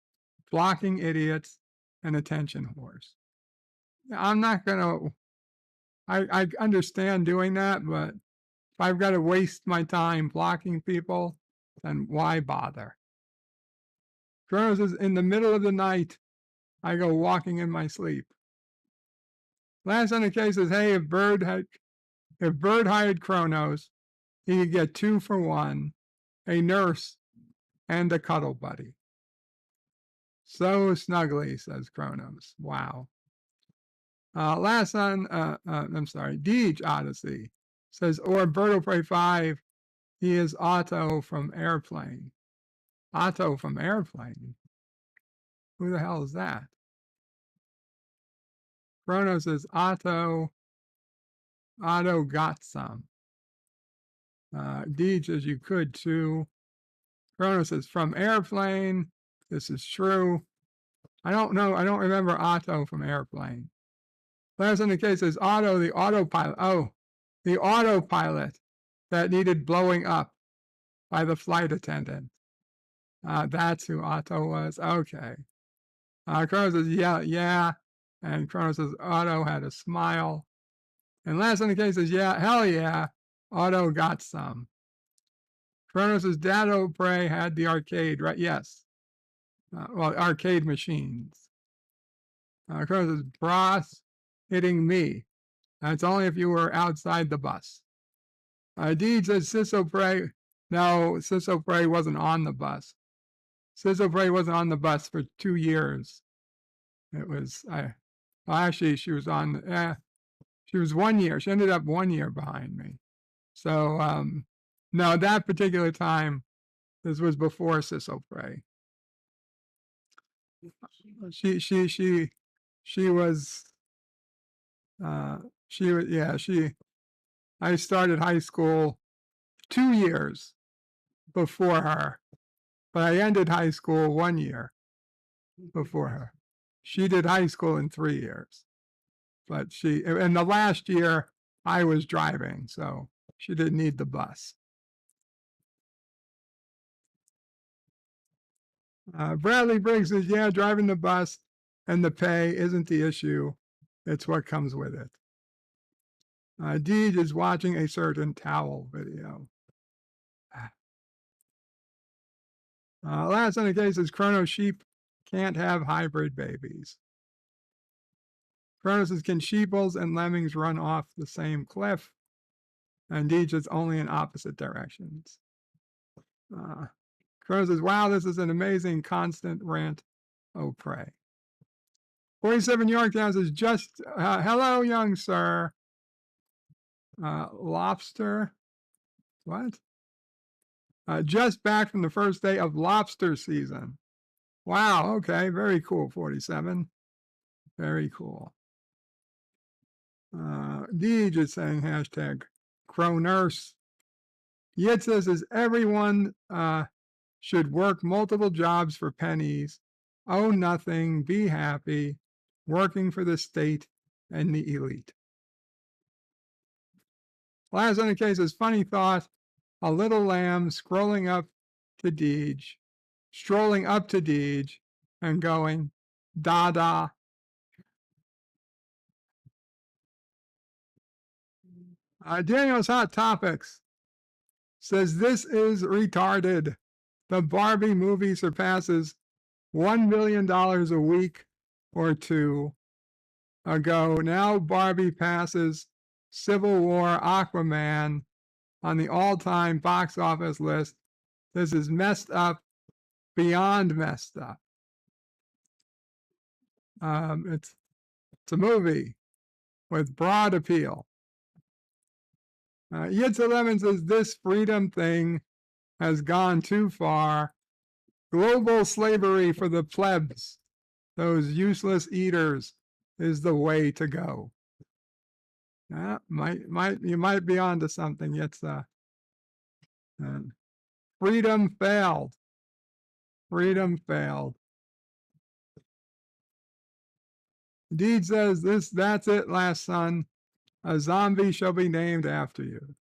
blocking idiots and attention whores. I'm not going to, I understand doing that, but if I've got to waste my time blocking people, then why bother? Kronos says, in the middle of the night, I go walking in my sleep. Last on the case says, hey, if Bird hired Kronos, he could get 2 for 1, a nurse and a cuddle buddy. So snuggly, says Kronos. Wow. Last on, Deej Odyssey says, or Birdo Prey 5, he is Otto from Airplane. Otto from Airplane? Who the hell is that? Kronos says, Otto got some. Deej says, you could too. Kronos says, from Airplane. This is true. I don't know. I don't remember Otto from Airplane. Last on the case says, Otto, the autopilot. Oh, the autopilot that needed blowing up by the flight attendant. That's who Otto was. Okay. Kronos says, yeah. And Kronos says, Otto had a smile. And last on the case says, yeah, hell yeah, Otto got some. Kronos says, Dado Prey had the arcade, right? Yes. Arcade machines. Kronos says, Bros hitting me. That's only if you were outside the bus. Deed says, Sisso Prey. No, Sisso Prey wasn't on the bus. Sizzle wasn't on the bus for 2 years. It was, actually, she was on, she was 1 year. She ended up 1 year behind me. So, no, that particular time, this was before Sissel Prey. She was, I started high school 2 years before her, but I ended high school 1 year before her. She did high school in 3 years, but in the last year I was driving, so she didn't need the bus. Bradley Briggs says, yeah, driving the bus and the pay isn't the issue. It's what comes with it. Deej is watching a certain towel video. Last on the case is Chrono sheep can't have hybrid babies. Chrono says, can sheeples and lemmings run off the same cliff? And Deej is only in opposite directions. Chrono says, wow, this is an amazing constant rant. Oh, pray. 47 Yorktown says, just, hello, young sir. Lobster. What? Just back from the first day of lobster season. Wow, okay, very cool, 47. Very cool. Deej is saying hashtag Crow Nurse. Yit says, everyone should work multiple jobs for pennies, own nothing, be happy, working for the state and the elite. Last on the case is funny thought, a little lamb strolling up to Deej and going, da-da. Daniel's Hot Topics says, this is retarded. The Barbie movie surpasses $1 million a week or two ago. Now Barbie passes Civil War, Aquaman on the all-time box office list. This is messed up, beyond messed up. It's a movie with broad appeal. Yitza Lemon says, this freedom thing has gone too far. Global slavery for the plebs, those useless eaters, is the way to go. You might be onto something. Yitza. Freedom failed. Freedom failed. Deed says, that's it, last son. A zombie shall be named after you.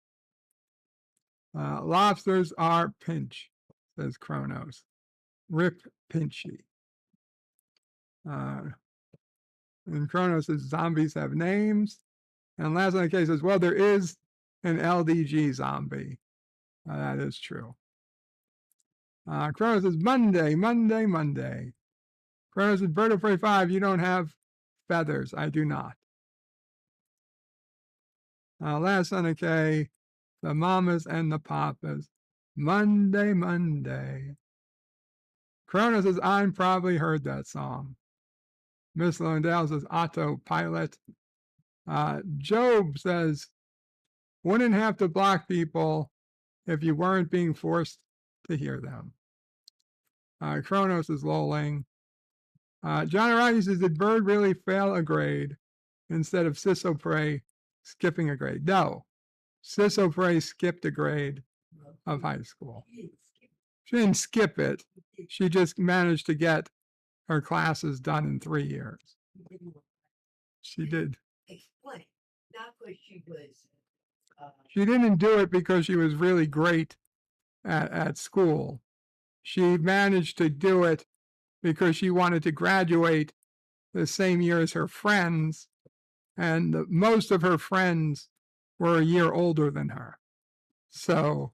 Lobsters are pinch, says Kronos. Rip Pinchy. And Kronos says zombies have names. And last on the case says, well, there is an LDG zombie. That is true. Kronos says Monday. Kronos says, Bird of Prey 5, you don't have feathers. I do not. Last on the K, the mamas and the papas. Monday. Kronos says, I probably heard that song. Miss Lindell says, autopilot. Job says, wouldn't have to block people if you weren't being forced to hear them. Kronos is lolling. John Araki says, did Bird really fail a grade instead of Sisso Prey skipping a grade? No. Sisso Prey skipped a grade of high school. She didn't skip it. She just managed to get her classes done in 3 years. She did. Explain. Not because she was. She didn't do it because she was really great at school. She managed to do it because she wanted to graduate the same year as her friends, and most of her friends were a year older than her. So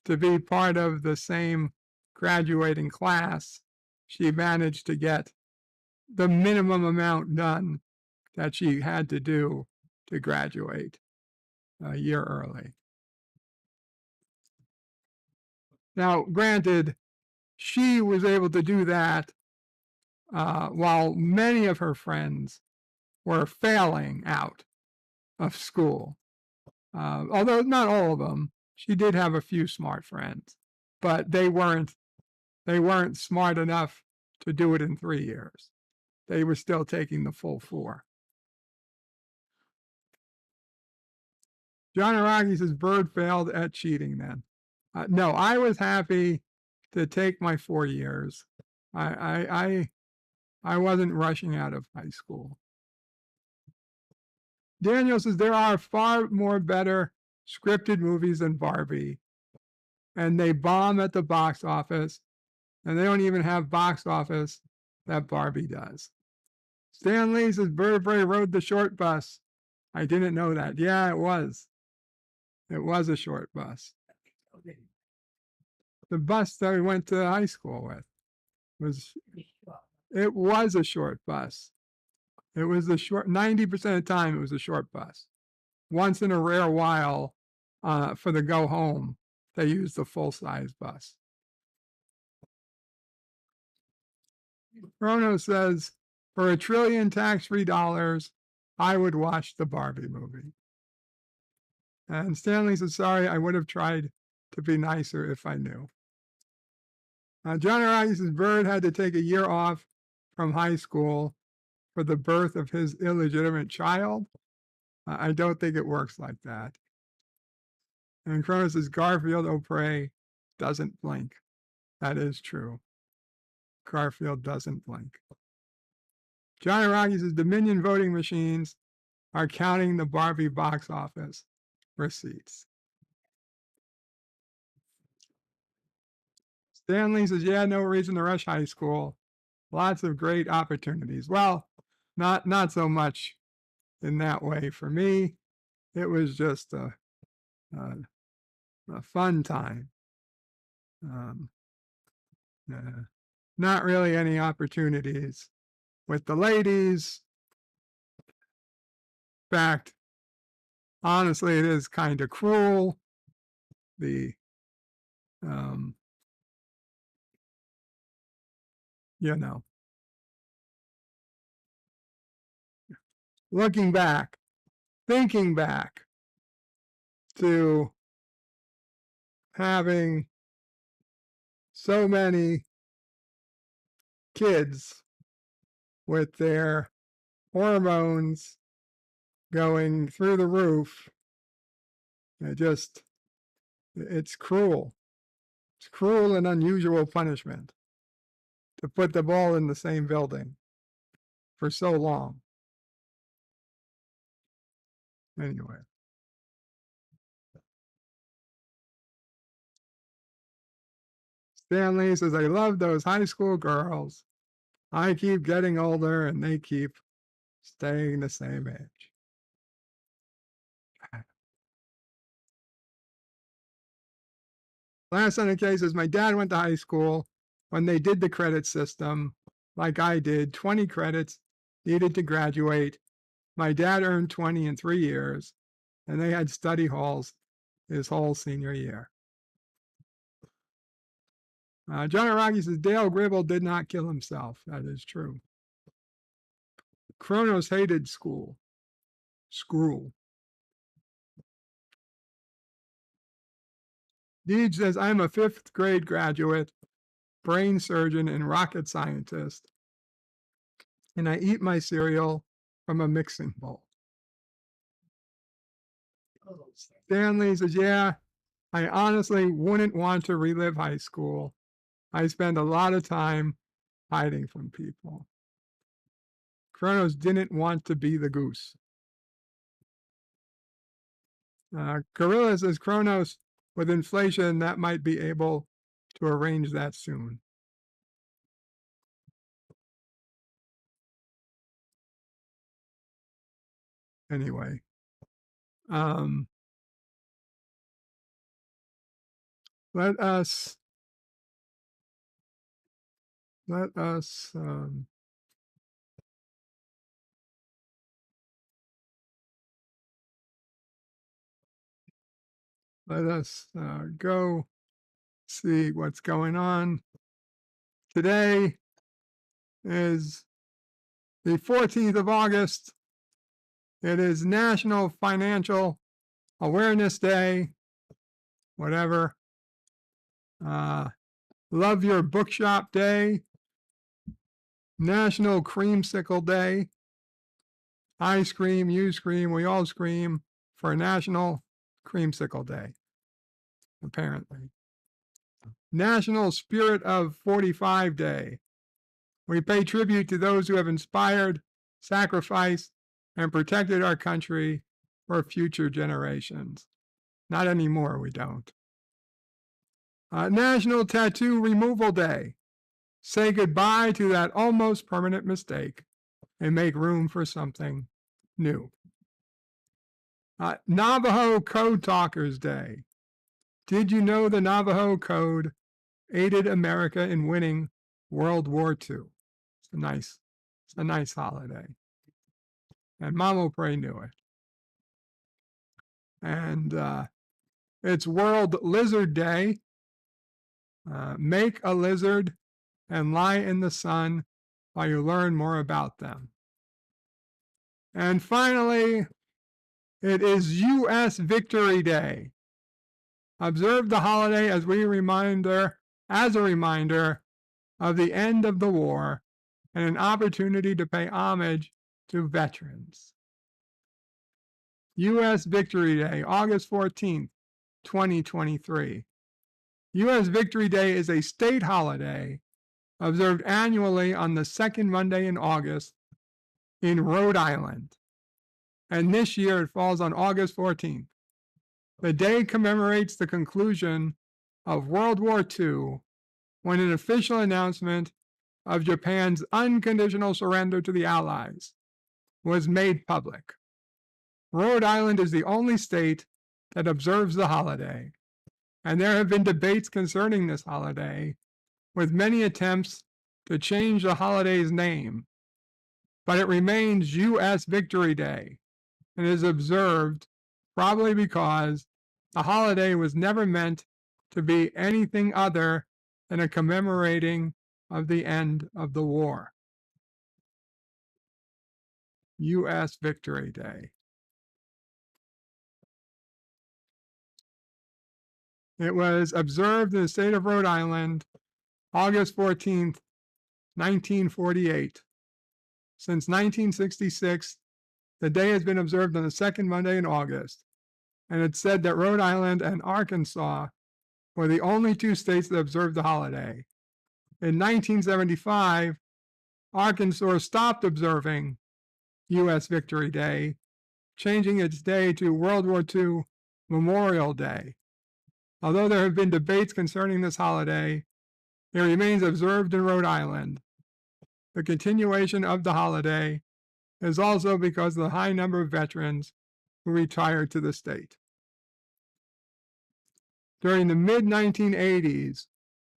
to be part of the same graduating class, she managed to get the minimum amount done that she had to do to graduate a year early. Now, granted, she was able to do that while many of her friends were failing out of school. Although not all of them, she did have a few smart friends, but they weren't smart enough to do it in 3 years. They were still taking the full 4. John Araki says Bird failed at cheating then. No, I was happy to take my 4 years. I wasn't rushing out of high school. Daniel says there are far more better scripted movies than Barbie, and they bomb at the box office, and they don't even have box office that Barbie does. Stan Lee says Burberry rode the short bus. I didn't know that. Yeah, it was. It was a short bus. The bus that we went to high school with was a short bus. It was a short 90% of the time it was a short bus. Once in a rare while, for the go home, they used the full-size bus. Chrono says, for $1 trillion tax-free dollars, I would watch the Barbie movie. And Stanley says, sorry, I would have tried to be nicer if I knew. John Araki says, Bird had to take a year off from high school for the birth of his illegitimate child. I don't think it works like that. And Chrono says, Garfield O'Prey doesn't blink. That is true. Garfield doesn't blink. John Araki says, Dominion voting machines are counting the Barbie box office receipts. Stanley says, yeah, no reason to rush high school. Lots of great opportunities. Well, not so much in that way for me. It was just a fun time. Not really any opportunities with the ladies. In fact, honestly, it is kind of cruel. The looking back, thinking back to having so many kids with their hormones going through the roof, it's cruel. It's cruel and unusual punishment to put them all in the same building for so long. Anyway. Stanley says, I love those high school girls. I keep getting older and they keep staying the same age. Last on the case is my dad went to high school when they did the credit system, like I did, 20 credits needed to graduate. My dad earned 20 in 3 years, and they had study halls his whole senior year. John Araki says, Dale Gribble did not kill himself. That is true. Kronos hated school. School. Deej says, I'm a 5th grade graduate, brain surgeon, and rocket scientist, and I eat my cereal from a mixing bowl. Stanley says, yeah, I honestly wouldn't want to relive high school. I spent a lot of time hiding from people. Kronos didn't want to be the goose. Gorilla says, Kronos, with inflation, that might be able to arrange that soon. Anyway. Let us let us go see what's going on. Today is the 14th of August. It is National Financial Awareness Day, whatever. Love Your Bookshop Day, National Creamsicle Day. I scream, you scream, we all scream for National Creamsicle Day, apparently. National Spirit of 45 Day. We pay tribute to those who have inspired, sacrificed, and protected our country for future generations. Not anymore, we don't. National Tattoo Removal Day. Say goodbye to that almost permanent mistake and make room for something new. Navajo Code Talkers Day. Did you know the Navajo Code aided America in winning World War II? It's a nice holiday. And Mama Pray knew it. And it's World Lizard Day. Make a lizard and lie in the sun while you learn more about them. And finally, it is U.S. Victory Day. Observe the holiday as a reminder of the end of the war and an opportunity to pay homage to veterans. U.S. Victory Day, August 14th, 2023. U.S. Victory Day is a state holiday observed annually on the second Monday in August in Rhode Island. And this year it falls on August 14th. The day commemorates the conclusion of World War II when an official announcement of Japan's unconditional surrender to the Allies was made public. Rhode Island is the only state that observes the holiday, and there have been debates concerning this holiday, with many attempts to change the holiday's name, but it remains U.S. Victory Day and is observed probably because the holiday was never meant to be anything other than a commemorating of the end of the war. U.S. Victory Day. It was observed in the state of Rhode Island August 14th, 1948. Since 1966, the day has been observed on the second Monday in August, and it's said that Rhode Island and Arkansas were the only two states that observed the holiday. In 1975, Arkansas stopped observing U.S. Victory Day, changing its day to World War II Memorial Day. Although there have been debates concerning this holiday, it remains observed in Rhode Island. The continuation of the holiday is also because of the high number of veterans who retired to the state. During the mid-1980s,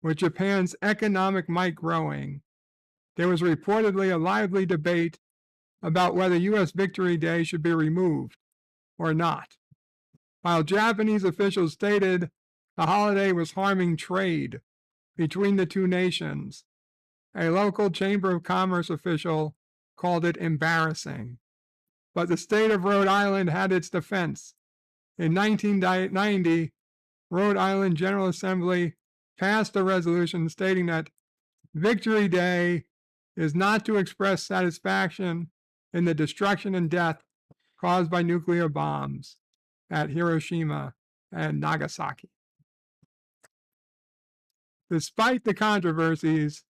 with Japan's economic might growing, there was reportedly a lively debate about whether U.S. Victory Day should be removed or not. While Japanese officials stated the holiday was harming trade between the two nations, a local Chamber of Commerce official called it embarrassing. But the state of Rhode Island had its defense. In 1990, Rhode Island General Assembly passed a resolution stating that Victory Day is not to express satisfaction in the destruction and death caused by nuclear bombs at Hiroshima and Nagasaki. Despite the controversies,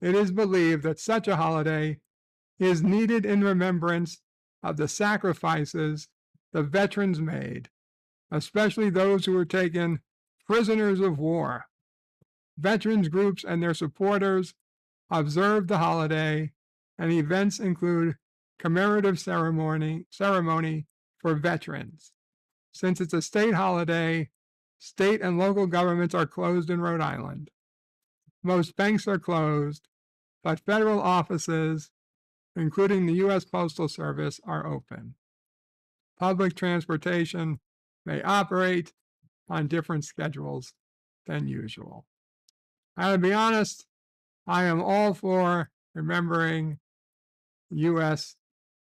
it is believed that such a holiday is needed in remembrance of the sacrifices the veterans made, especially those who were taken prisoners of war. Veterans groups and their supporters observe the holiday, and events include commemorative ceremony for veterans. Since it's a state holiday, state and local governments are closed in Rhode Island. Most banks are closed, but federal offices, including the U.S. Postal Service, are open. Public transportation may operate on different schedules than usual. To be honest, I am all for remembering U.S.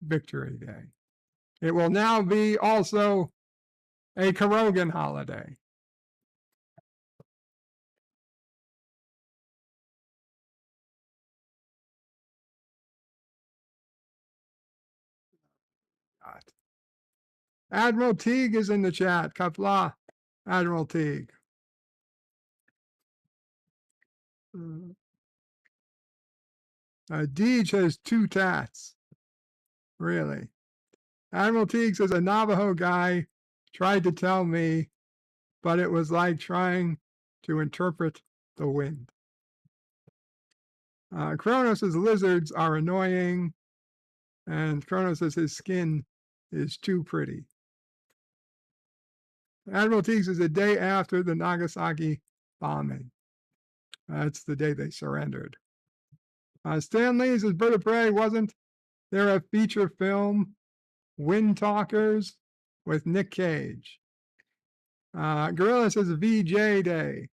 Victory Day. It will now be also a Carogan holiday. Admiral Teague is in the chat. Kapla, Admiral Teague. Deej has 2 tats. Really. Admiral Teague says a Navajo guy tried to tell me, but it was like trying to interpret the wind. Kronos says lizards are annoying, and Kronos says his skin is too pretty. Admiral Teague says the day after the Nagasaki bombing. That's the day they surrendered. Stan Lee says Bird of Prey, wasn't there a feature film, Wind Talkers, with Nick Cage? Gorilla says VJ Day.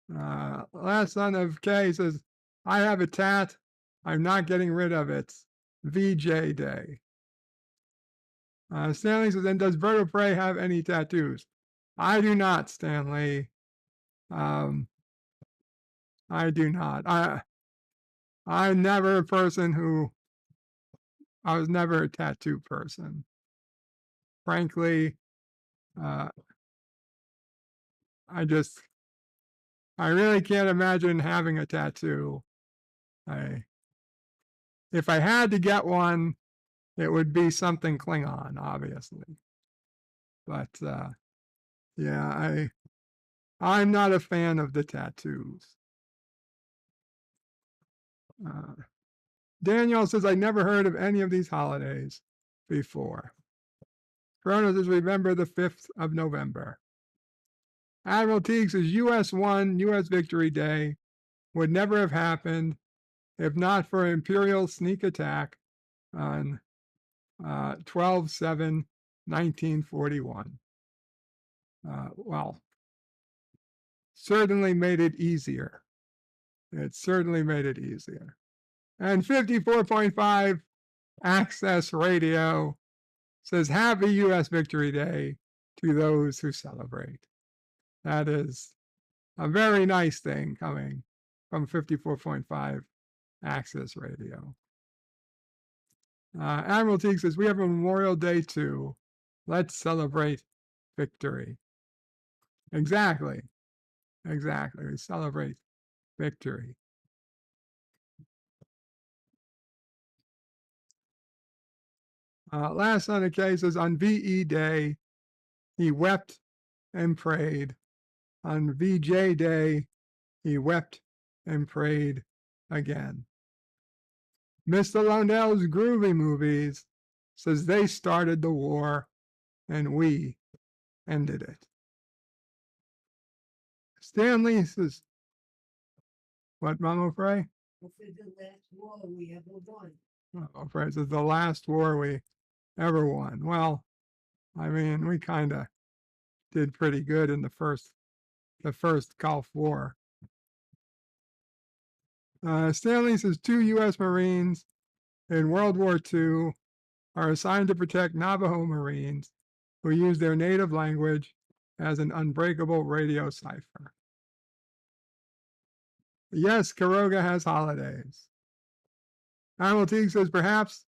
Last son of K says, I have a tat. I'm not getting rid of it. VJ Day. Stanley says, and does Bird of Prey have any tattoos? I do not, Stanley. I do not. I'm never a person who, I was never a tattoo person. Frankly, I really can't imagine having a tattoo. If I had to get one, it would be something Klingon, obviously. But yeah, I'm not a fan of the tattoos. Daniel says, I never heard of any of these holidays before. Corona says, remember the 5th of November. Admiral Teague says, US 1, US Victory Day would never have happened if not for an Imperial sneak attack on 12/7/1941. Well, certainly made it easier. It certainly made it easier. And 54.5 Access Radio says, Happy U.S. Victory Day to those who celebrate. That is a very nice thing coming from 54.5 Access Radio. Admiral Teague says, we have a Memorial Day too. Let's celebrate victory. Exactly. Exactly. We celebrate victory. Last on the case is on VE Day, he wept and prayed. On VJ Day, he wept and prayed again. Mr. Londell's Groovy Movies says they started the war and we ended it. Stanley says, what, Mama Frey? This is the last war we ever won. Mama Frey says the last war we ever won. Well, I mean, we kind of did pretty good in the first Gulf War. Stanley says 2 U.S. Marines in World War II are assigned to protect Navajo Marines who use their native language as an unbreakable radio cipher. Yes, Caroga has holidays. Admiral Teague says perhaps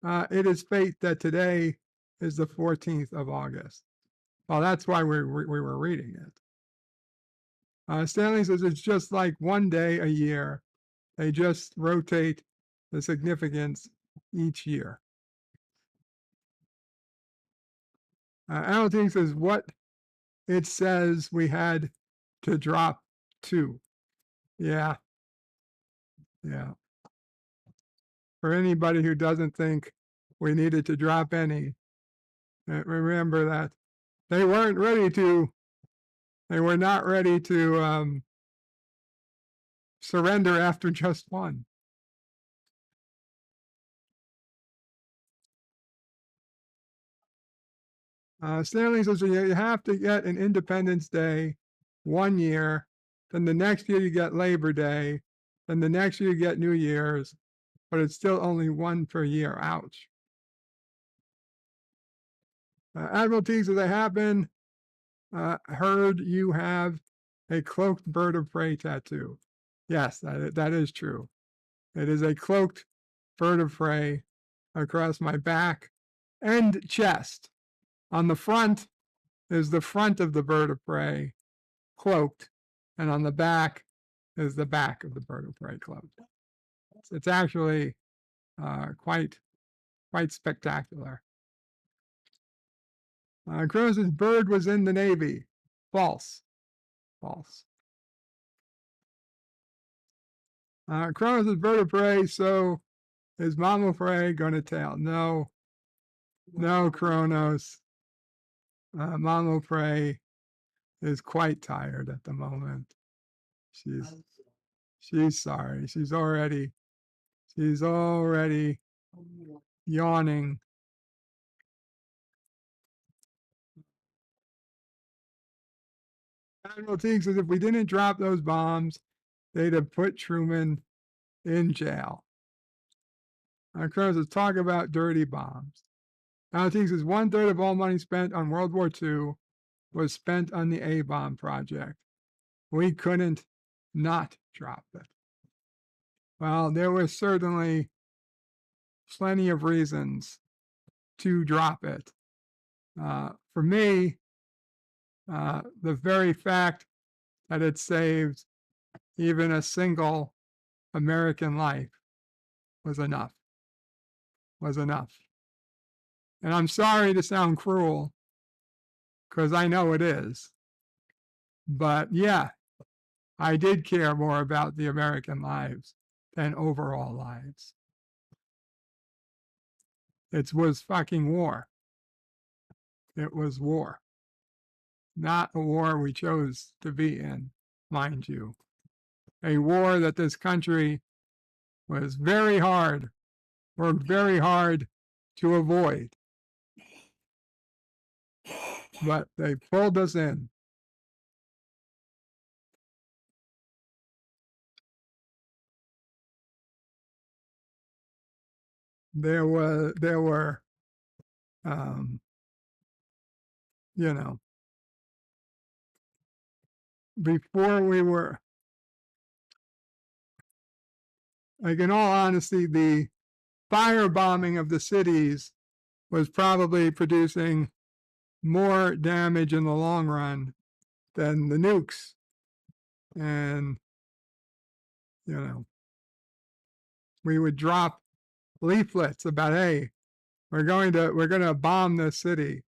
it is fate that today is the 14th of August. Well, that's why we were reading it. Stanley says it's just like one day a year. They just rotate the significance each year. Admiral Teague says what it says we had to drop 2. Yeah. Yeah. For anybody who doesn't think we needed to drop any, remember that they were not ready to surrender after just 1. Stanley says you have to get an Independence Day 1 year, then the next year you get Labor Day, Then the next year you get New Year's, but it's still only one per year. Ouch. Admiral Teagues, as I have been heard you have a cloaked bird of prey tattoo. Yes, that is true. It is a cloaked bird of prey across my back and chest. On the front is the front of the bird of prey cloaked, and on the back is the back of the bird of prey cloaked. It's actually quite spectacular. Cronos' bird was in the Navy. False. False. Cronos' bird of prey, so is Mama Prey going to tail? No. No, Kronos. Mama Prey is quite tired at the moment. She's sorry. She's already yawning. Admiral Teague says if we didn't drop those bombs, they'd have put Truman in jail. Kronos says talk about dirty bombs. Admiral Teague says 1/3 of all money spent on World War II was spent on the A-bomb project. We couldn't not drop it. Well, there were certainly plenty of reasons to drop it. For me, the very fact that it saved even a single American life was enough. And I'm sorry to sound cruel, because I know it is. But yeah, I did care more about the American lives than overall lives. It was fucking war. It was war. Not a war we chose to be in, mind you. A war that this country was worked very hard to avoid. But they pulled us in. There were, you know, before we were, like in all honesty, the firebombing of the cities was probably producing more damage in the long run than the nukes. And, you know, we would drop leaflets about, hey, we're going to bomb this city.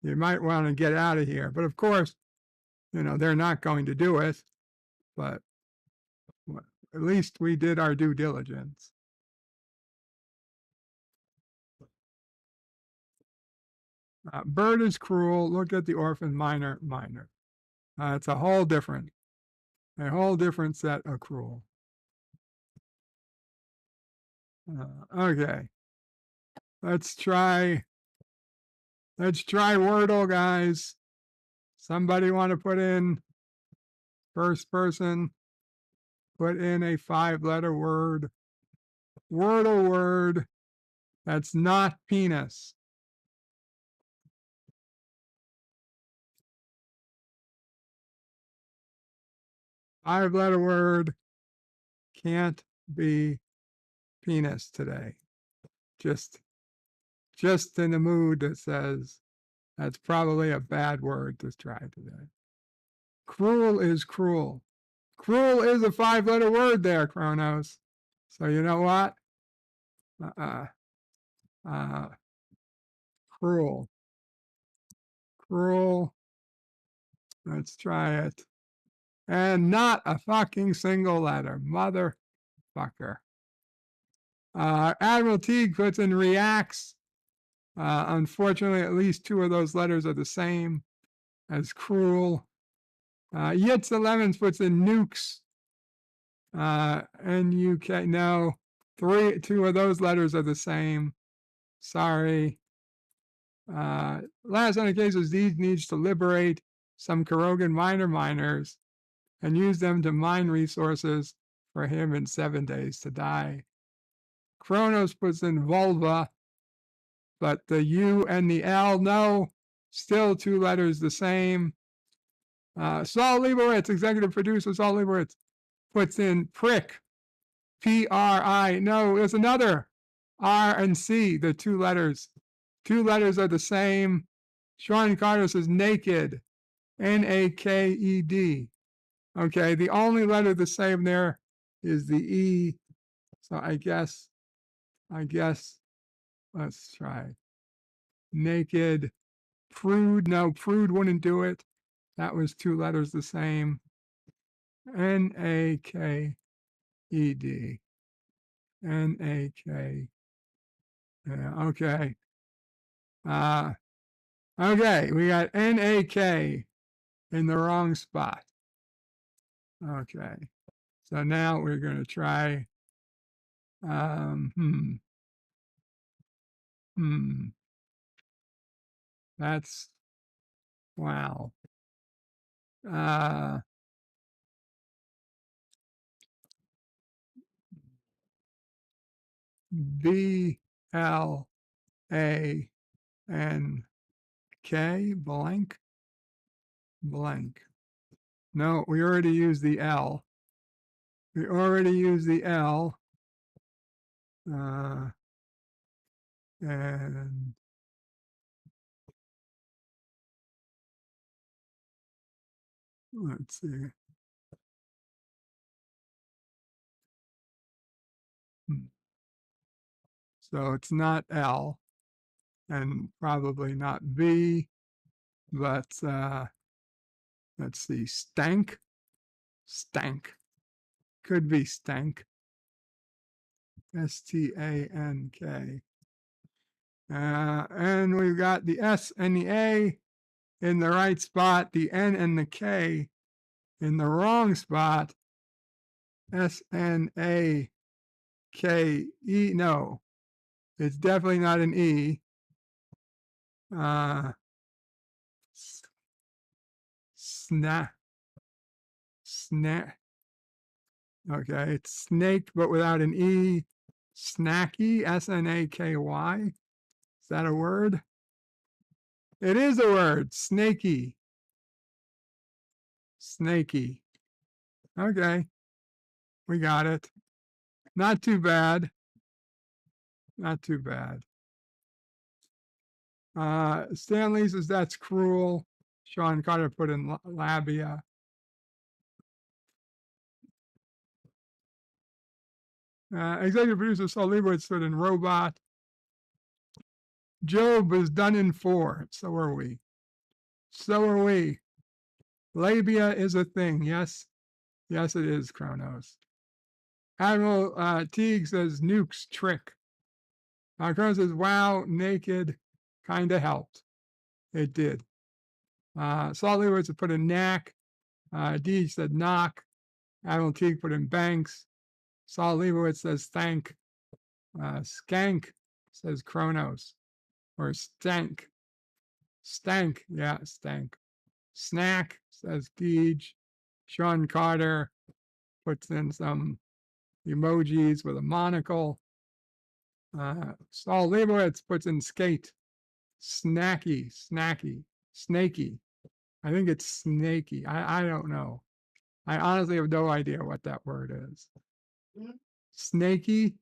You might want to get out of here. But of course, you know, they're not going to do it. But at least we did our due diligence. Bird is cruel. Look at the orphan miner. It's a whole different set of cruel. Okay. Let's try Wordle, guys. Somebody want to put in first person? Put in a 5-letter word. Wordle word that's not penis. Five-letter word can't be penis today. Just in the mood that says that's probably a bad word to try today. Cruel is cruel. Cruel is a 5-letter word there, Kronos. So you know what? Cruel. Let's try it. And not a fucking single letter. Motherfucker. Admiral Teague puts in reacts. Unfortunately, at least 2 of those letters are the same as cruel. Yitz Lemons puts in nukes. NUK. No, 2 of those letters are the same. Sorry. Last on the case is these needs to liberate some Karogan miners and use them to mine resources for him and 7 days to die. Kronos puts in vulva, but the U and the L, no, still 2 letters the same. Saul Leibowitz, executive producer Saul Leibowitz, puts in prick, P-R-I. No, there's another R and C, the 2 letters. 2 letters are the same. Sean Carter says naked, N-A-K-E-D. Okay, the only letter the same there is the E. So I guess, let's try. Naked, prude, no, prude wouldn't do it. That was 2 letters the same. N-A-K-E-D. N-A-K. Yeah, okay. Okay, we got N-A-K in the wrong spot. Okay, so now we're going to try, that's, wow. B-L-A-N-K, blank. No, we already used the L. And let's see. So it's not L and probably not B, but let's see, stank. Could be stank. S-T-A-N-K. And we've got the S and the A in the right spot, the N and the K in the wrong spot. S-N-A-K-E, no, it's definitely not an E. Snack. Okay, it's snake, but without an E. Snacky, S-N-A-K-Y. Is that a word? It is a word, snaky. Okay, we got it. Not too bad. Stanley says that's cruel. Sean Carter put in labia. Executive producer Saul Leibowitz put in robot. Job was done in 4. So are we. Labia is a thing. Yes, it is, Kronos. Admiral Teague says nukes trick. Kronos says, wow, naked kind of helped. It did. Saul Leibowitz put in knack. Deej said knock. Admiral Teague put in banks. Saul Leibowitz says thank. Skank says Kronos. Or stank. Yeah, stank. Snack says Deej. Sean Carter puts in some emojis with a monocle. Saul Leibowitz puts in skate. Snacky. Snaky. I think it's snaky. I don't know. I honestly have no idea what that word is. Snaky?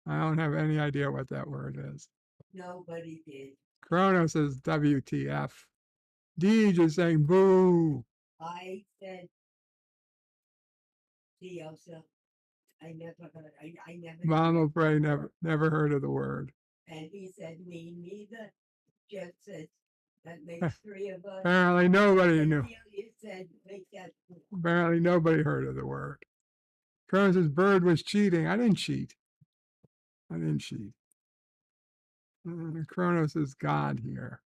I don't have any idea what that word is. Nobody did. Kronos says WTF. Deej is saying boo. I said, see, Elsa, I never heard. I never. Mama Bray never heard of the word. And he said, me neither. Jeff said, that makes 3 of us. Apparently nobody knew. You said, make that 4. Apparently nobody heard of the word. Kronos' bird was cheating. I didn't cheat. Kronos is God here.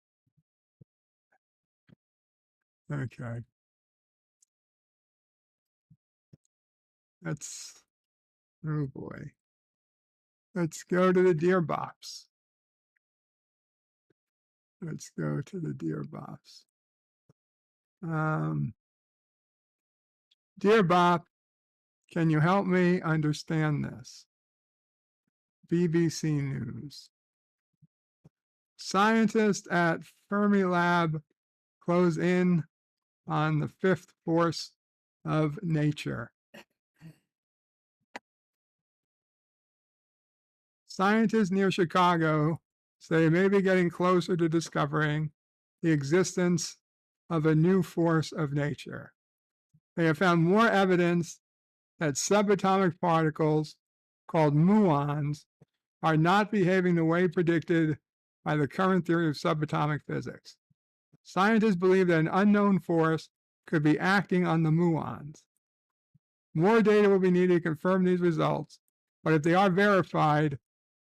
Okay. Oh boy. Let's go to the Deer Bops. Deer Bop Can you help me understand this? BBC News. Scientists at Fermilab close in on the fifth force of nature. Scientists near Chicago say they may be getting closer to discovering the existence of a new force of nature. They have found more evidence that subatomic particles called muons are not behaving the way predicted by the current theory of subatomic physics. Scientists believe that an unknown force could be acting on the muons. More data will be needed to confirm these results, but if they are verified,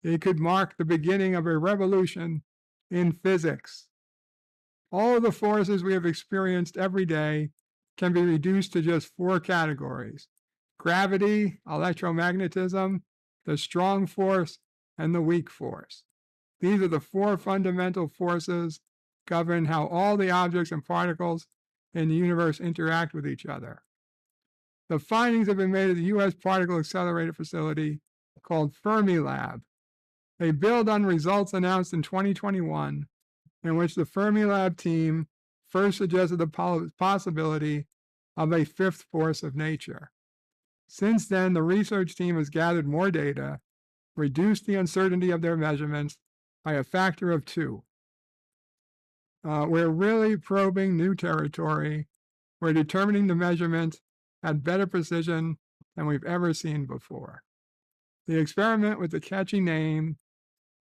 it could mark the beginning of a revolution in physics. All of the forces we have experienced every day can be reduced to just four categories: gravity, electromagnetism, the strong force, and the weak force. These are the four fundamental forces govern how all the objects and particles in the universe interact with each other. The findings have been made at the U.S. Particle Accelerator Facility called Fermilab. They build on results announced in 2021, in which the Fermilab team first suggested the possibility of a fifth force of nature. Since then, the research team has gathered more data, reduced the uncertainty of their measurements by a factor of 2. We're really probing new territory. We're determining the measurement at better precision than we've ever seen before. The experiment with the catchy name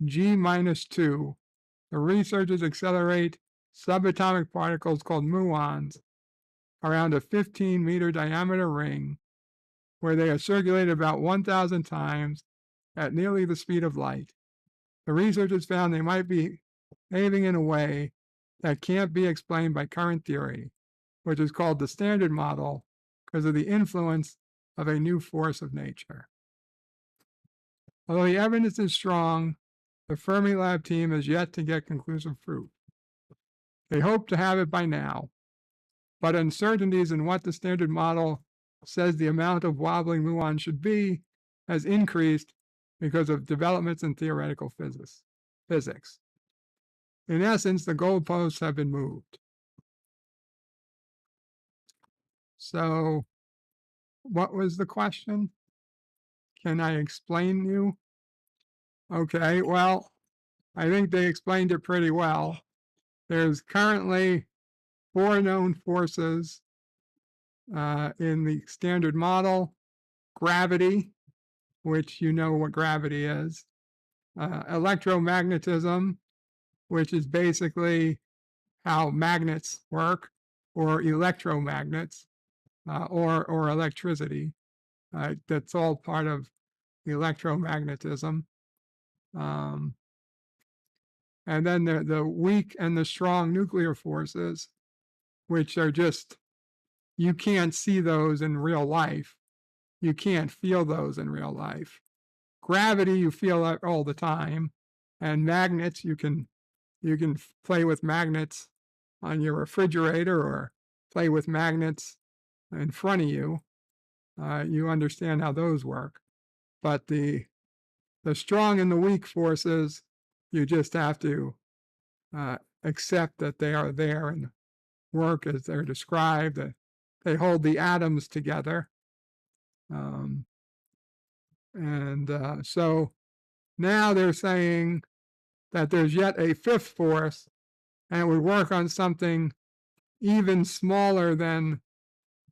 G-2, the researchers accelerate subatomic particles called muons around a 15-meter diameter ring where they are circulated about 1,000 times at nearly the speed of light. The researchers found they might be behaving in a way that can't be explained by current theory, which is called the Standard Model, because of the influence of a new force of nature. Although the evidence is strong, the Fermilab team has yet to get conclusive proof. They hope to have it by now, but uncertainties in what the Standard Model says the amount of wobbling muons should be has increased because of developments in theoretical physics. In essence, the goalposts have been moved. So, what was the question? Can I explain you? Okay, well, I think they explained it pretty well. There's currently 4 known forces in the Standard Model: gravity, which you know what gravity is, electromagnetism, which is basically how magnets work, or electromagnets, or electricity. That's all part of electromagnetism. And then the weak and the strong nuclear forces, which are just, you can't see those in real life. You can't feel those in real life. Gravity, you feel that all the time. And magnets, you can play with magnets on your refrigerator or play with magnets in front of you. You understand how those work. But the strong and the weak forces, you just have to accept that they are there and work as they're described. They hold the atoms together. So now they're saying that there's yet a fifth force, and it would work on something even smaller than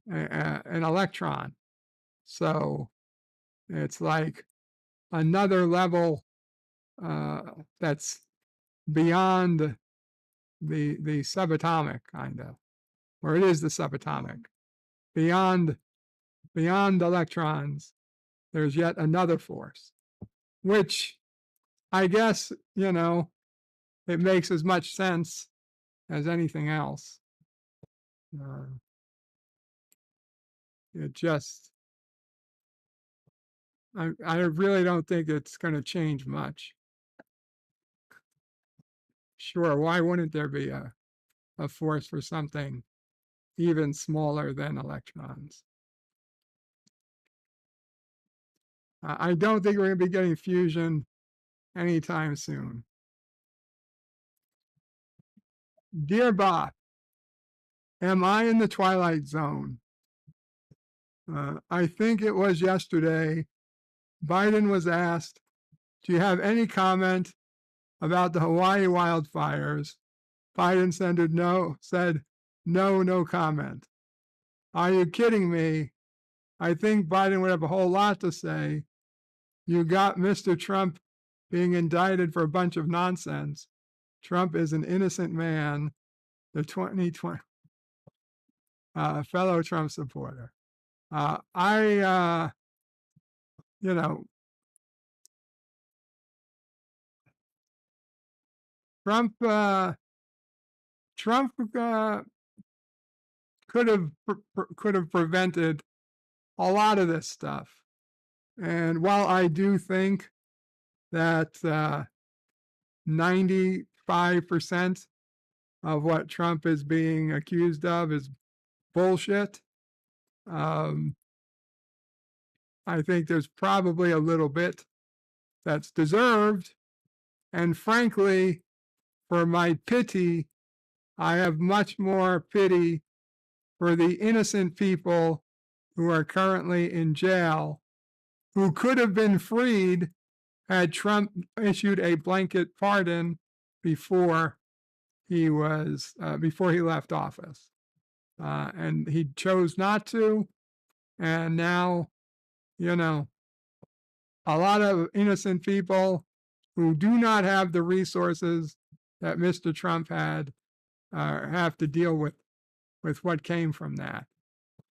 an electron. So it's like another level that's beyond the subatomic, kind of, or it is the subatomic. Beyond electrons, there's yet another force, which I guess, it makes as much sense as anything else. It just, I really don't think it's going to change much. Sure, why wouldn't there be a force for something even smaller than electrons? I don't think we're going to be getting fusion anytime soon. Dear Bob, am I in the twilight zone? I think it was yesterday. Biden was asked, do you have any comment about the Hawaii wildfires? Biden said no comment. Are you kidding me? I think Biden would have a whole lot to say. You got Mr. Trump being indicted for a bunch of nonsense. Trump is an innocent man, the 2020 fellow Trump supporter. You know, Trump could have prevented a lot of this stuff. And while I do think that 95% of what Trump is being accused of is bullshit, I think there's probably a little bit that's deserved. And frankly, for my pity, I have much more pity for the innocent people who are currently in jail, who could have been freed had Trump issued a blanket pardon before he left office. And he chose not to. And now, a lot of innocent people who do not have the resources that Mr. Trump had have to deal with what came from that.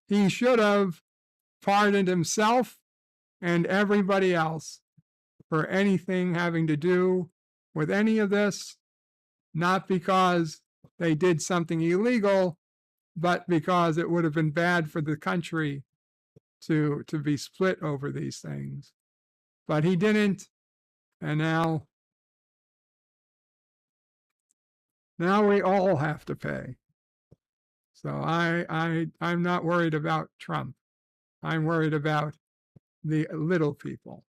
He should have pardoned himself and everybody else for anything having to do with any of this, not because they did something illegal, but because it would have been bad for the country to be split over these things. But he didn't, and now we all have to pay. So I'm not worried about Trump. I'm worried about the little people.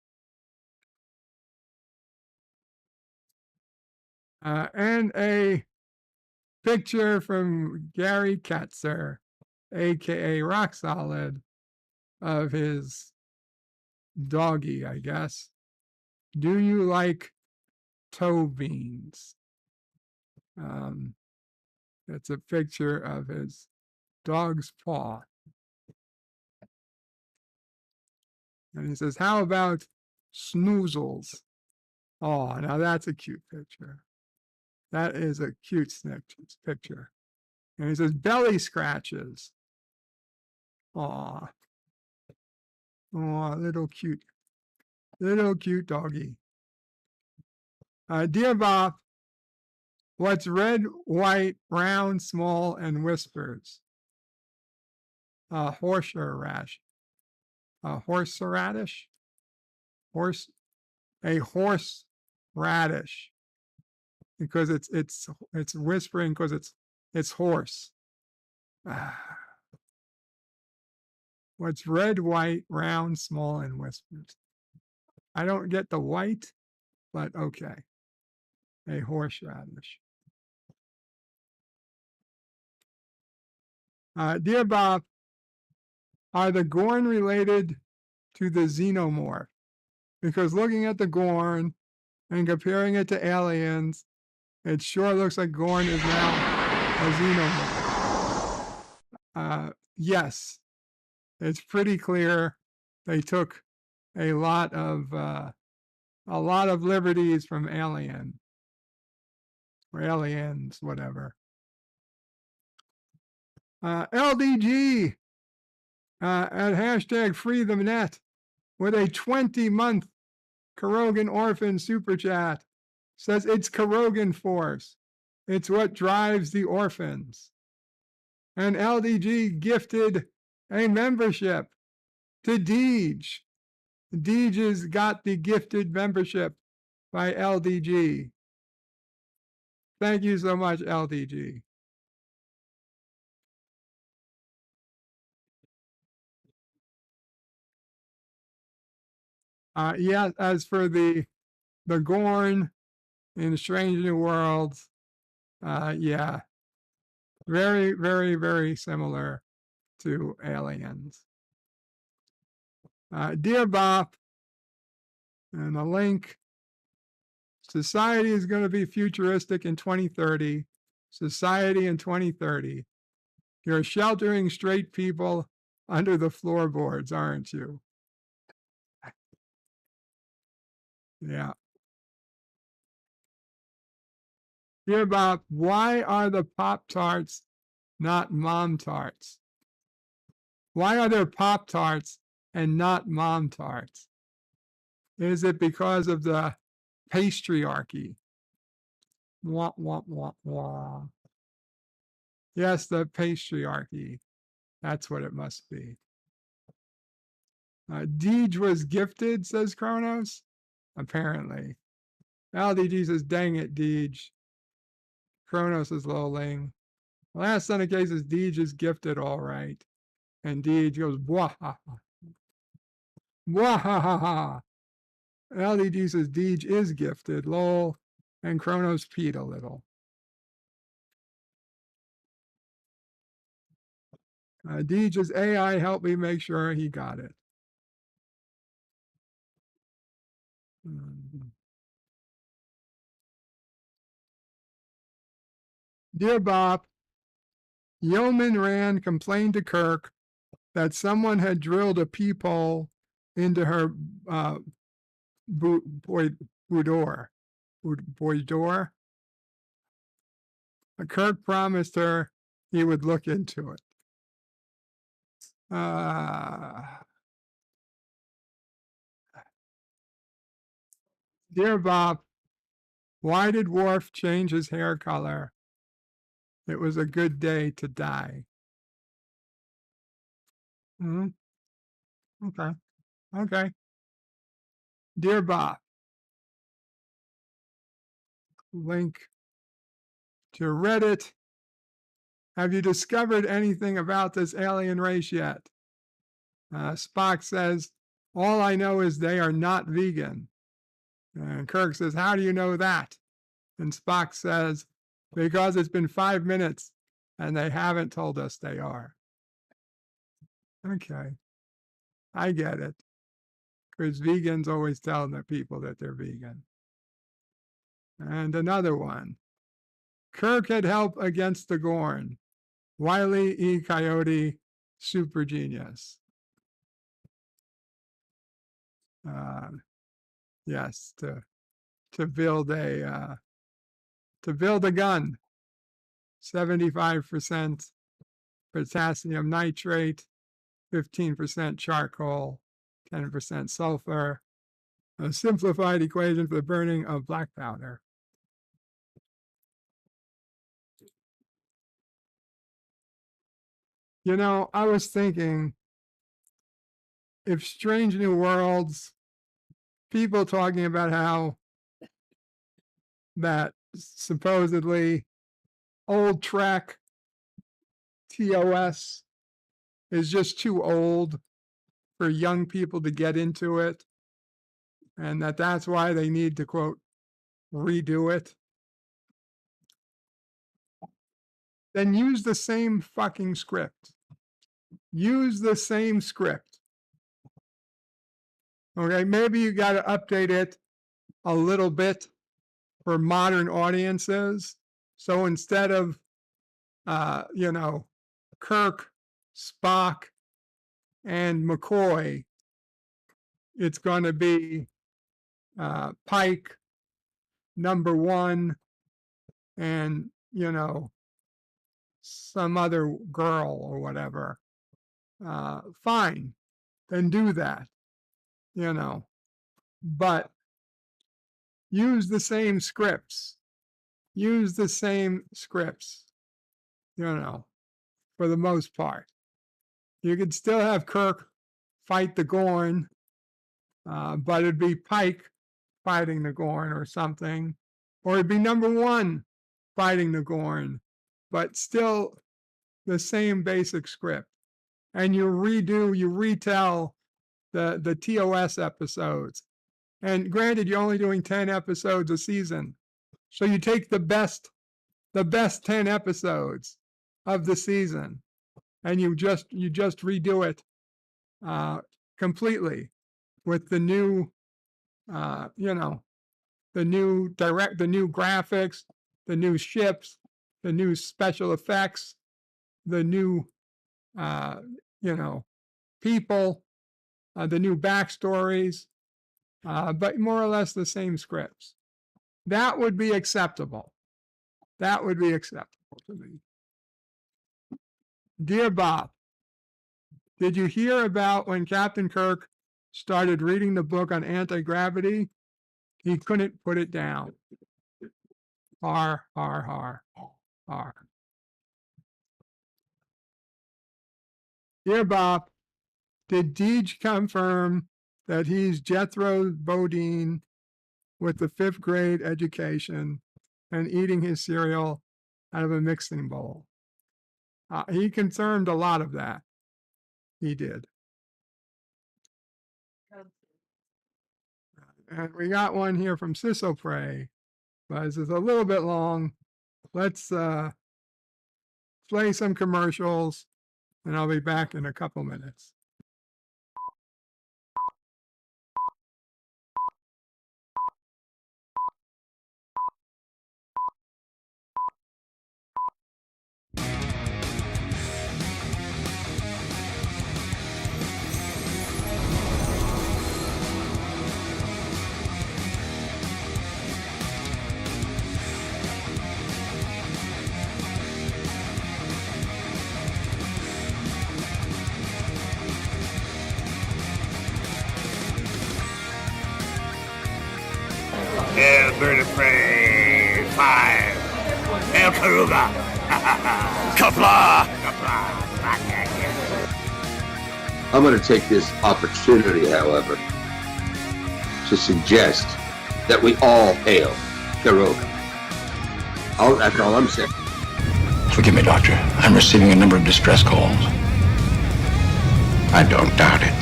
And a picture from Gary Ketzer, aka Rock Solid, of his doggy, I guess. Do you like toe beans? It's a picture of his dog's paw. And he says, how about snoozles? Oh, now that's a cute picture. That is a cute picture. And he says, belly scratches. Aw. Aw, little cute doggy. Dear Bob, what's red, white, round, small, and whispers? Horseradish. Horseradish? A horse radish. Because it's whispering because it's hoarse. What's red, white, round, small, and whispers? I don't get the white, but okay. A horseradish. Dear Bob, are the Gorn related to the xenomorph? Because looking at the Gorn and comparing it to aliens, it sure looks like Gorn is now a xenomorph. Yes, it's pretty clear they took a lot of liberties from Alien or Aliens, whatever. LDG at hashtag Free the Net with a 20-month Karogan Orphan Super Chat says it's Karogan Force. It's what drives the orphans. And LDG gifted a membership to Deej. Deej has got the gifted membership by LDG. Thank you so much, LDG. Yeah, as for the Gorn in Strange New Worlds, yeah, very, very, very similar to aliens. Dear Bop, and a link. Society is going to be futuristic in 2030. Society in 2030. You're sheltering straight people under the floorboards, aren't you? Yeah. Dear Bob, why are the Pop-Tarts not Mom-Tarts? Why are there Pop-Tarts and not Mom-Tarts? Is it because of the patriarchy? Wah, wah, wah, wah. Yes, the patriarchy. That's what it must be. Deej was gifted, says Kronos. Apparently. LDG says, dang it, Deej. Kronos is lolling. Last son of cases, Deej is gifted, all right. And Deej goes, wah ha ha. Wah ha ha ha. LDG says, Deej is gifted, lol. And Kronos peed a little. Deej's AI helped me make sure he got it. Dear Bob, Yeoman Rand complained to Kirk that someone had drilled a peephole into her boudoir. Kirk promised her he would look into it. Dear Bob, why did Worf change his hair color? It was a good day to die. Okay. Okay. Dear Bob, link to Reddit. Have you discovered anything about this alien race yet? Spock says, all I know is they are not vegan. And Kirk says, how do you know that? And Spock says, because it's been 5 minutes and they haven't told us they are. Okay. I get it. Because vegans always tell the people that they're vegan. And another one. Kirk had help against the Gorn. Wile E. Coyote, super genius. Yes, to build a gun. 75% potassium nitrate, 15% charcoal, 10% sulfur. A simplified equation for the burning of black powder. You know, I was thinking, if Strange New Worlds, people talking about how that supposedly old Trek TOS is just too old for young people to get into it, and that's why they need to, quote, redo it, then use the same fucking script. Use the same script. Okay, maybe you got to update it a little bit for modern audiences. So instead of, Kirk, Spock, and McCoy, it's going to be Pike, number one, and, some other girl or whatever. Fine, then do that, but use the same scripts. Use the same scripts, for the most part. You could still have Kirk fight the Gorn, but it'd be Pike fighting the Gorn or something. Or it'd be number one fighting the Gorn, but still the same basic script. And you retell the TOS episodes And granted, you're only doing 10 episodes a season. So you take the best 10 episodes of the season and you just redo it completely with the new, the new graphics, the new ships, the new special effects, the new, people, the new backstories, but more or less the same scripts. That would be acceptable. That would be acceptable to me. Dear Bob, did you hear about when Captain Kirk started reading the book on anti-gravity? He couldn't put it down. Har, har, har, har. Dear Bob, did Deej confirm that he's Jethro Bodine with the 5th grade education and eating his cereal out of a mixing bowl? He confirmed a lot of that. He did. And we got one here from Sissopray, but this is a little bit long. Let's play some commercials, and I'll be back in a couple minutes. Bird of Prey 5. El Caruga. Kapla! I'm going to take this opportunity, however, to suggest that we all hail Caruga. That's all I'm saying. Forgive me, Doctor. I'm receiving a number of distress calls. I don't doubt it.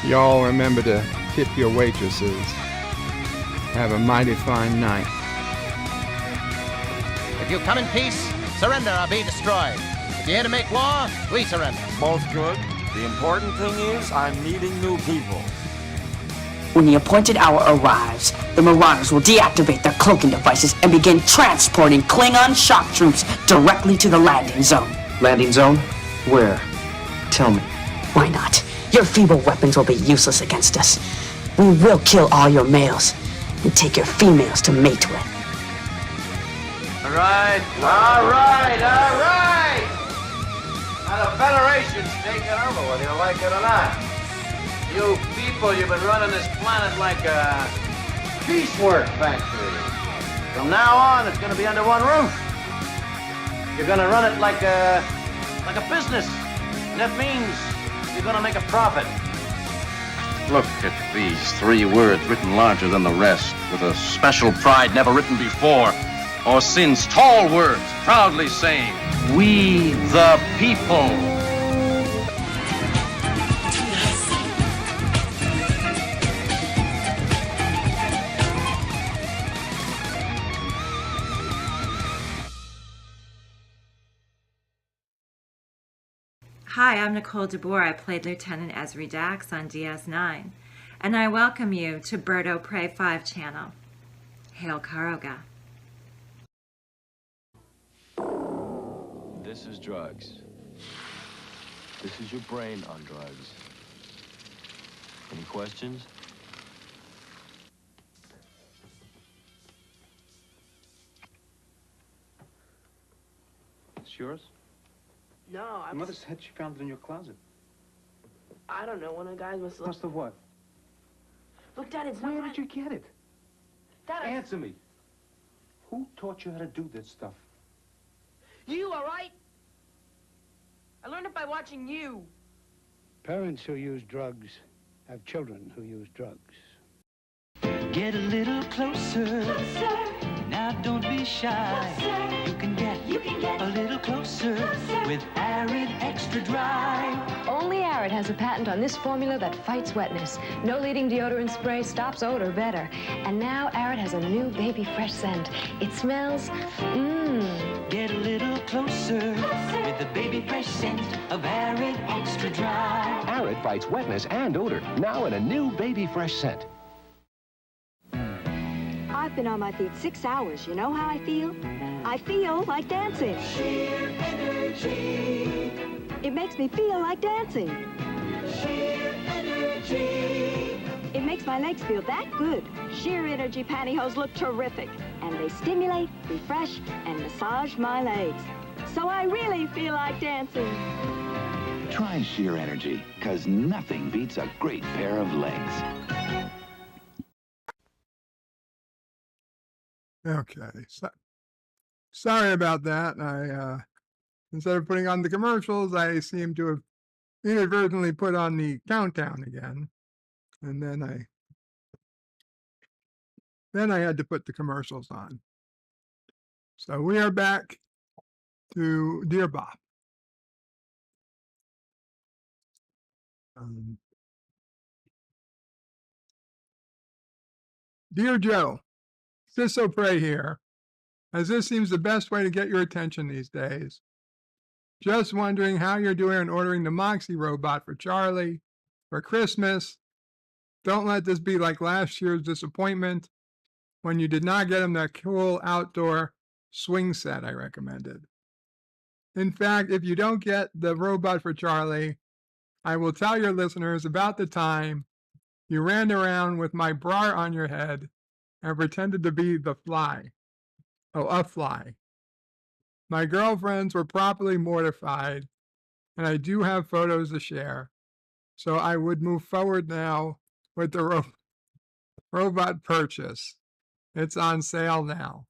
Y'all remember to tip your waitresses. Have a mighty fine night. If you come in peace, surrender or be destroyed. If you're here to make war, we surrender. Both good. The important thing is I'm meeting new people. When the appointed hour arrives, the Marauders will deactivate their cloaking devices and begin transporting Klingon shock troops directly to the landing zone. Landing zone? Where? Tell me. Why not? Your feeble weapons will be useless against us. We will kill all your males and take your females to mate with. All right. Now the Federation's taking over, whether you like it or not. You people, you've been running this planet like a piecework factory. From now on, it's going to be under one roof. You're going to run it like a business. And that means you're going to make a profit. Look at these 3 words written larger than the rest, with a special pride never written before or since. Tall words, proudly saying, "We the people." Hi, I'm Nicole DeBoer. I played Lieutenant Ezri Dax on DS9, and I welcome you to Birdo Prey 5 channel. Hail Caruga. This is drugs. This is your brain on drugs. Any questions? It's yours? No, Your mother said she found it in your closet. I don't know. One of the guys must have... Must have what? Look, Dad, it's Where not... did you get it? Dad, Answer me. Who taught you how to do this stuff? You, all right? I learned it by watching you. Parents who use drugs have children who use drugs. Get a little closer. Now don't be shy. You can get a little closer with Arid Extra Dry. Only Arid has a patent on this formula that fights wetness. No leading deodorant spray stops odor better. And now Arid has a new baby fresh scent. It smells, Get a little closer with the baby fresh scent of Arid Extra Dry. Arid fights wetness and odor, now in a new baby fresh scent. I've been on my feet 6 hours. You know how I feel? I feel like dancing. Sheer energy. It makes me feel like dancing. Sheer energy. It makes my legs feel that good. Sheer Energy pantyhose look terrific. And they stimulate, refresh, and massage my legs. So I really feel like dancing. Try Sheer Energy, because nothing beats a great pair of legs. Okay, so, sorry about that. I instead of putting on the commercials, I seem to have inadvertently put on the countdown again, and then I had to put the commercials on. So we are back to Dear Bob. Dear Joe, Sis Pray here, as this seems the best way to get your attention these days. Just wondering how you're doing on ordering the Moxie robot for Charlie for Christmas. Don't let this be like last year's disappointment when you did not get him that cool outdoor swing set I recommended. In fact, if you don't get the robot for Charlie, I will tell your listeners about the time you ran around with my bra on your head and pretended to be the fly. Oh, a fly. My girlfriends were properly mortified, and I do have photos to share. So I would move forward now with the robot purchase. It's on sale now.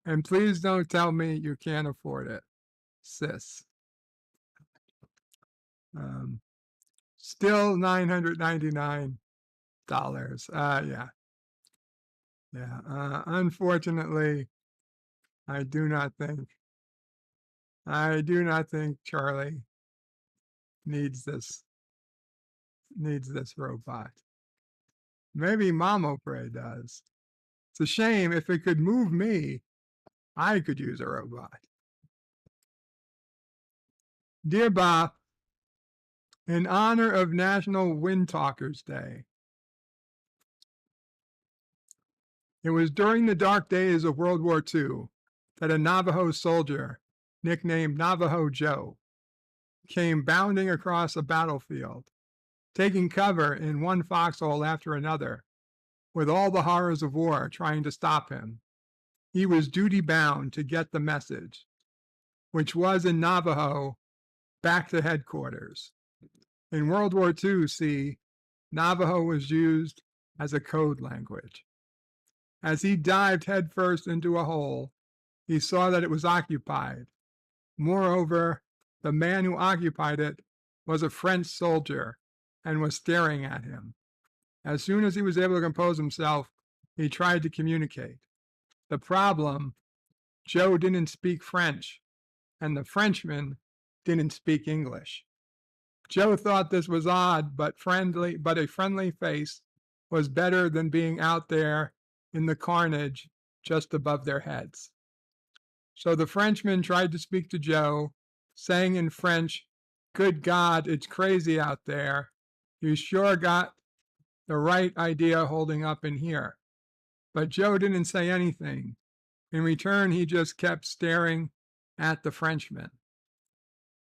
And please don't tell me you can't afford it, sis. Still $999. Yeah. Unfortunately, I do not think Charlie needs this robot. Maybe Mama Pray does. It's a shame. If it could move me, I could use a robot. Dear Bob, in honor of National Wind Talkers Day, it was during the dark days of World War II that a Navajo soldier, nicknamed Navajo Joe, came bounding across a battlefield, taking cover in one foxhole after another, with all the horrors of war trying to stop him. He was duty-bound to get the message, which was in Navajo, back to headquarters. In World War II, see, Navajo was used as a code language. As he dived headfirst into a hole, he saw that it was occupied. Moreover, the man who occupied it was a French soldier and was staring at him. As soon as he was able to compose himself, he tried to communicate. The problem, Joe didn't speak French, and the Frenchman didn't speak English. Joe thought this was odd, but a friendly face was better than being out there in the carnage just above their heads. So the Frenchman tried to speak to Joe, saying in French, "Good God, it's crazy out there. You sure got the right idea holding up in here." But Joe didn't say anything. In return, he just kept staring at the Frenchman.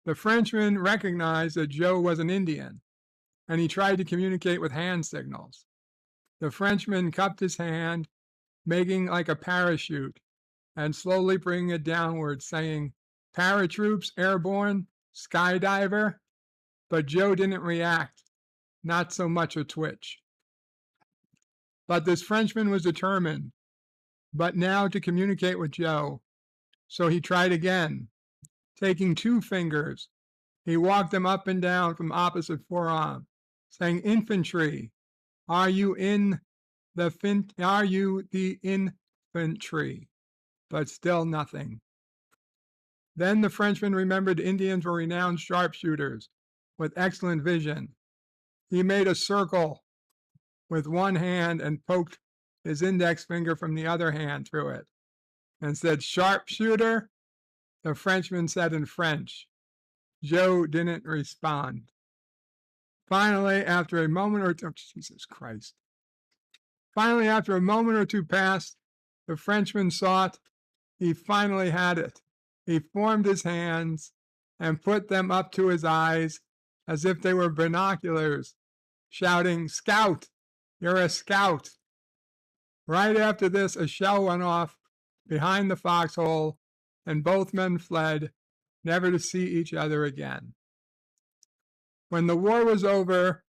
The Frenchman recognized that Joe was an Indian, and he tried to communicate with hand signals. The Frenchman cupped his hand, making like a parachute, and slowly bringing it downward, saying, "Paratroops, airborne, skydiver." But Joe didn't react, not so much a twitch. But this Frenchman was determined, but now to communicate with Joe. So he tried again. Taking 2 fingers, he walked them up and down from opposite forearm, saying, "Infantry, are you the infantry?" but still nothing. Then the Frenchman remembered Indians were renowned sharpshooters with excellent vision. He made a circle with one hand and poked his index finger from the other hand through it and said, "Sharpshooter?" The Frenchman said in French. Joe didn't respond. Finally, after a moment or two, oh, Jesus Christ. Finally, after a moment or two passed, the Frenchman saw it. He finally had it. He formed his hands and put them up to his eyes as if they were binoculars, shouting, "Scout! You're a scout!" Right after this, a shell went off behind the foxhole, and both men fled, never to see each other again. When the war was over,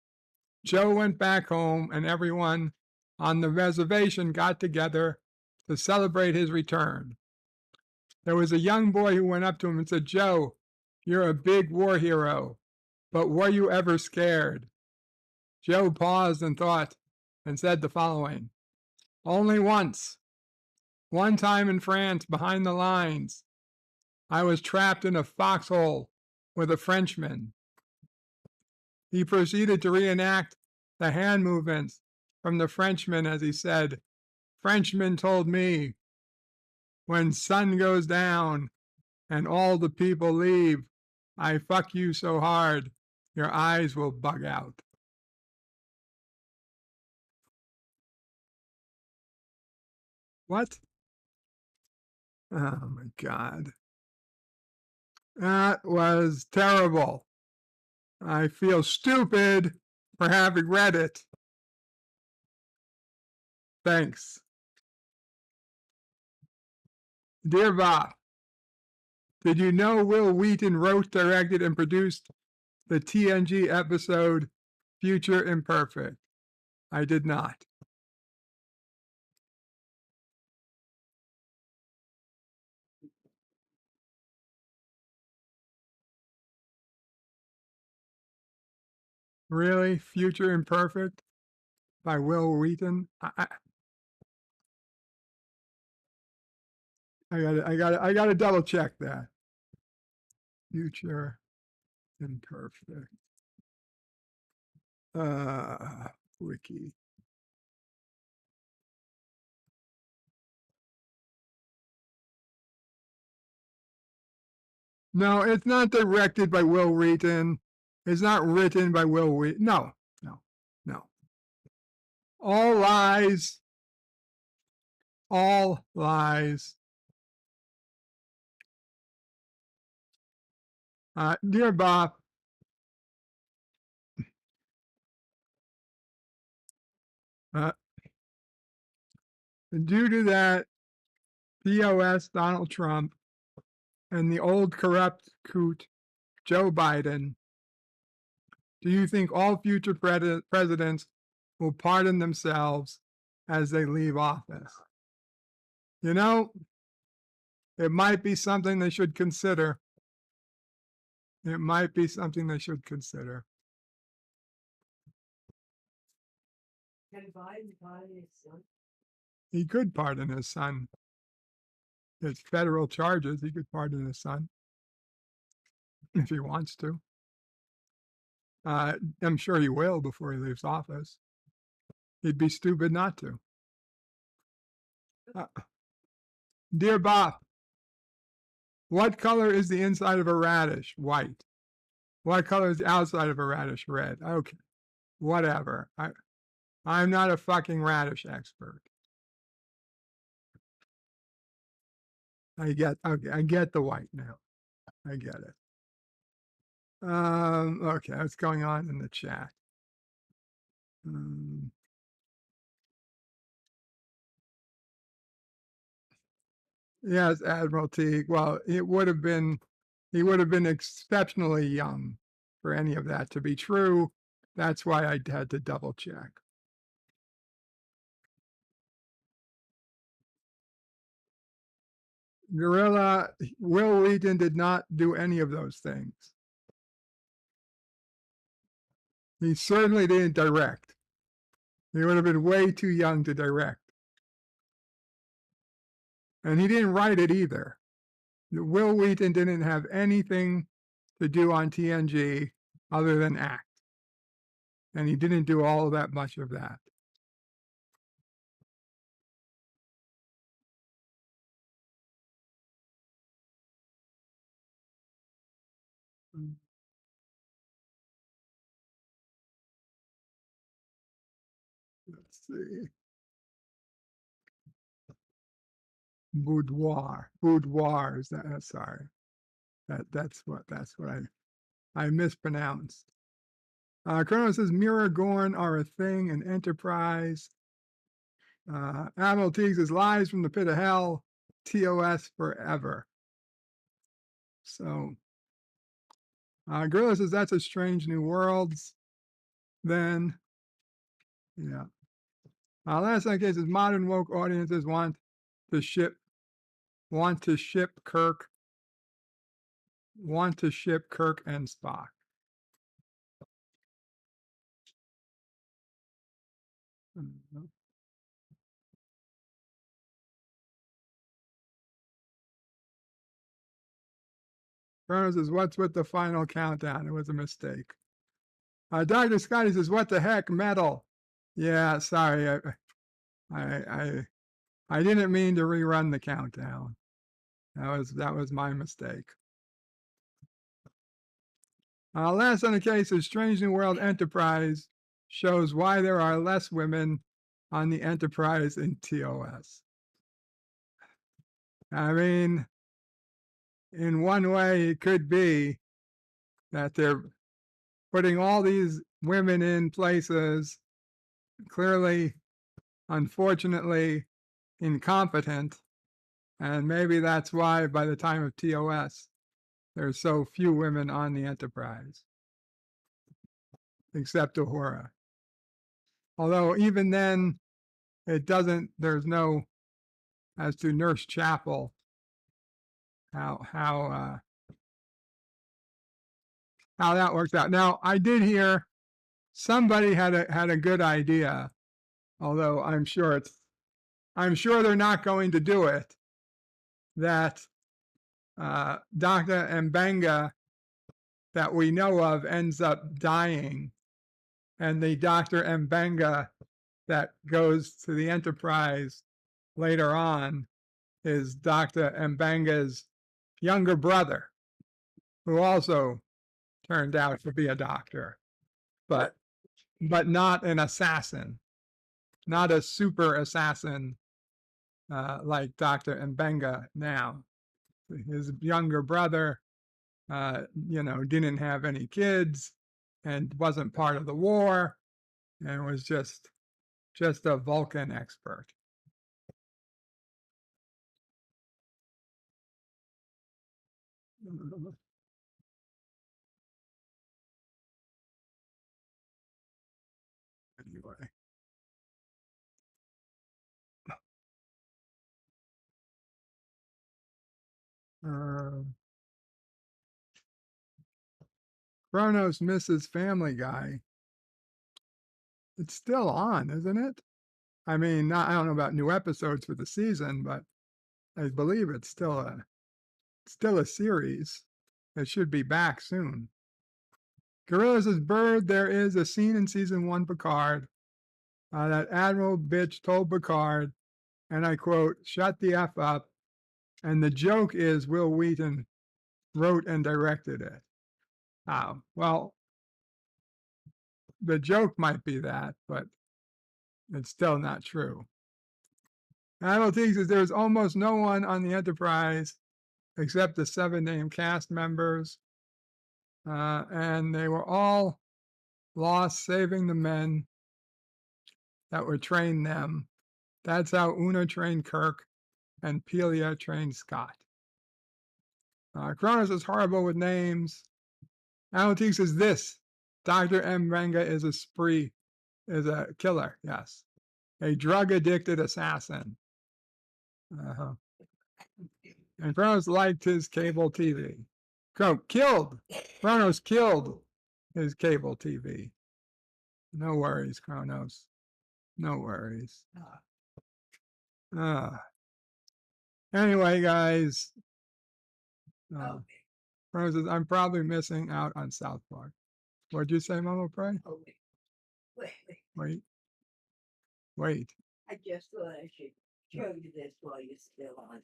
Joe went back home, and everyone on the reservation got together to celebrate his return. There was a young boy who went up to him and said, "Joe, you're a big war hero, but were you ever scared?" Joe paused and thought and said the following: "Only once. One time in France, behind the lines, I was trapped in a foxhole with a Frenchman." He proceeded to reenact the hand movements from the Frenchman as he said, "Frenchman told me, when sun goes down and all the people leave, I fuck you so hard, your eyes will bug out." What? Oh my God. That was terrible. I feel stupid for having read it. Thanks. Dear Bob, did you know Will Wheaton wrote, directed, and produced the TNG episode Future Imperfect? I did not. Really? Future Imperfect by Will Wheaton? I gotta double check that. Future Imperfect. Wiki. No, it's not directed by Will Wheaton. It's not written by Will Wheaton. No. All lies. All lies. Dear Bob, due to that POS Donald Trump and the old corrupt coot Joe Biden, do you think all future presidents will pardon themselves as they leave office? You know, it might be something they should consider. It might be something they should consider. Can Biden pardon his son? He could pardon his son. It's federal charges. He could pardon his son if he wants to. I'm sure he will before he leaves office. He'd be stupid not to. Dear Bob, what color is the inside of a radish? White. What color is the outside of a radish? Red. Okay. Whatever. I'm not a fucking radish expert. I get the white now. I get it. Okay, what's going on in the chat? Yes, Admiral Teague. Well, he would have been exceptionally young for any of that to be true. That's why I had to double check. Gorilla, Will Wheaton did not do any of those things. He certainly didn't direct. He would have been way too young to direct. And he didn't write it either. Will Wheaton didn't have anything to do on TNG other than act. And he didn't do all that much of that. Let's see. Boudoir is that? Sorry, that's what I mispronounced. Kronos says Mirror-Gorn are a thing in Enterprise. Admiral Teague says lies from the pit of hell. TOS forever. So Gorilla says that's a Strange New Worlds. Then, yeah. Last night cases modern woke audiences want to ship Kirk and Spock. Kronos says, what's with the final countdown? It was a mistake. Dr. Scotty says, what the heck, metal? Yeah, sorry. I didn't mean to rerun the countdown. That was my mistake. Last on the case is Strange New World Enterprise shows why there are less women on the Enterprise in TOS. I mean, in one way, it could be that they're putting all these women in places clearly, unfortunately, incompetent. And maybe that's why by the time of TOS, there's so few women on the Enterprise, except Uhura. Although even then, there's no, as to Nurse Chapel, how that works out. Now, I did hear somebody had a good idea, although I'm sure they're not going to do it, that Dr. Mbenga that we know of ends up dying, and the Dr. Mbenga that goes to the Enterprise later on is Dr. Mbenga's younger brother, who also turned out to be a doctor, but not an assassin, not a super assassin like Dr. Mbenga now. His younger brother, didn't have any kids and wasn't part of the war and was just a Vulcan expert. Anyway. Kronos misses Family Guy. It's still on, isn't it? I mean, I don't know about new episodes for the season, but I believe it's still a series. It should be back soon. Gorilla says, Bird, there is a scene in season 1 Picard that Admiral Bitch told Picard, and I quote, shut the F up. And the joke is Will Wheaton wrote and directed it. Well, the joke might be that, but it's still not true. Admiral Teague says there's almost no one on the Enterprise except the 7 named cast members. And they were all lost saving the men that were trained them. That's how Una trained Kirk and Pelia trained Scott. Kronos is horrible with names. Admiral Teague says this. Dr. Mbenga is a killer, yes. A drug-addicted assassin. And Kronos liked his cable TV. Kronos killed his cable TV. No worries, Kronos. No worries. Anyway, guys, Roses, I'm probably missing out on South Park. What'd you say, Mama Pray? Oh, wait. Wait. I just thought I should show you this while you're still on.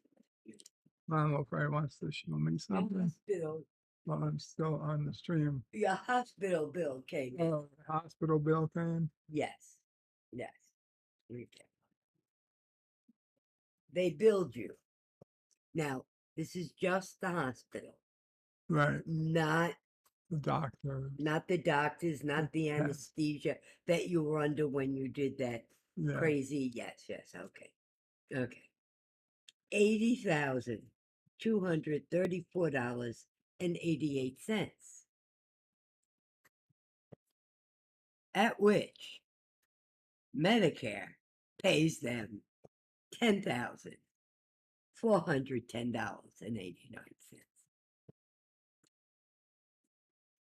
Mama Pray wants to show me something. Hospital. While I'm still on the stream. Your hospital bill came in. Oh, the hospital bill came? Yes. Yes. Okay. They billed you. Now, this is just the hospital. Right. Not the doctor. Not the doctors, not the anesthesia that you were under when you did that crazy. Yes, okay. Okay. $80,234.88. At which Medicare pays them $10,410.89.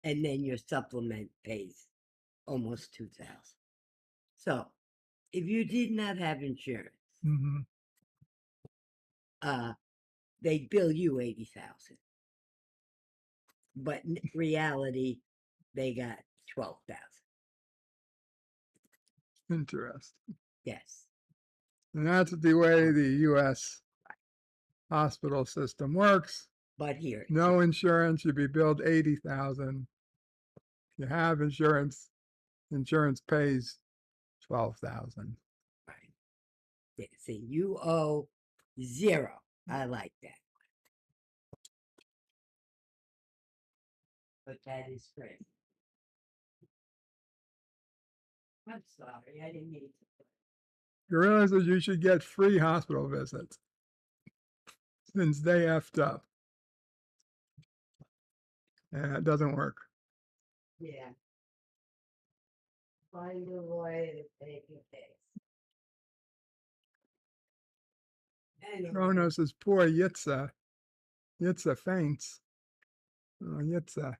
And then your supplement pays almost $2,000. So if you did not have insurance, they bill you $80,000. But in reality, they got $12,000. Interesting. Yes. And that's the way the U.S. hospital system works. But here, no insurance, you'd be billed $80,000. If you have insurance, insurance pays $12,000. Right. Yeah, see, you owe zero. I like that. But that is crazy. I'm sorry, I didn't mean to. You realize that you should get free hospital visits since they effed up. And it doesn't work. Yeah. Find a lawyer to take your case. Anyway. Kronos says, poor Yitza. Yitza faints. Oh, Yitza.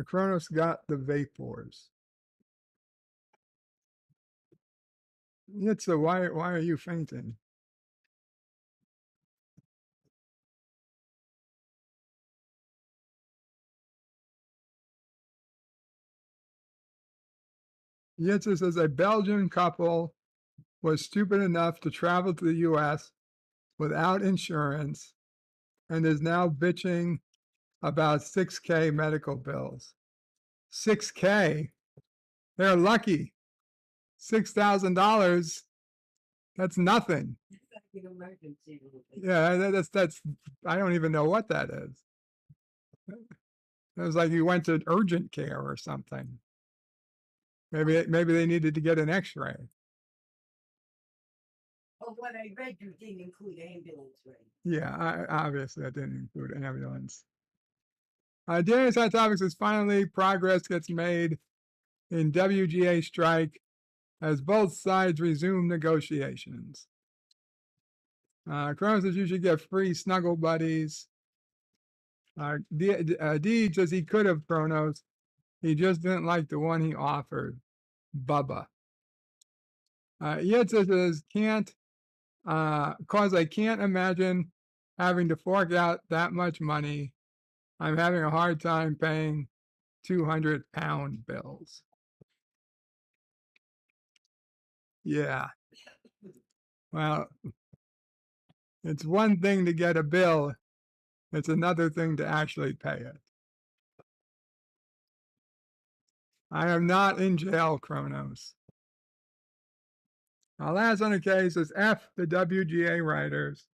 Kronos got the vapors. Yitza, why are you fainting? Yitza says a Belgian couple was stupid enough to travel to the U.S. without insurance and is now bitching about $6,000 medical bills. $6,000? They're lucky. $6,000. That's nothing. It's like an emergency. Yeah, that's. I don't even know what that is. It was like you went to urgent care or something. Maybe they needed to get an X-ray. Oh, what I read you didn't include ambulance rate. Yeah, obviously that didn't include ambulance. Daniel's Hot Topics is finally progress gets made in WGA strike as both sides resume negotiations. Kronos says you should get free snuggle buddies. D says he could have Kronos. He just didn't like the one he offered. Bubba. Yitza says can't, cause I can't imagine having to fork out that much money. I'm having a hard time paying 200-pound bills. Yeah. Well, it's one thing to get a bill. It's another thing to actually pay it. I am not in jail, Kronos. Last on the case is F the WGA writers.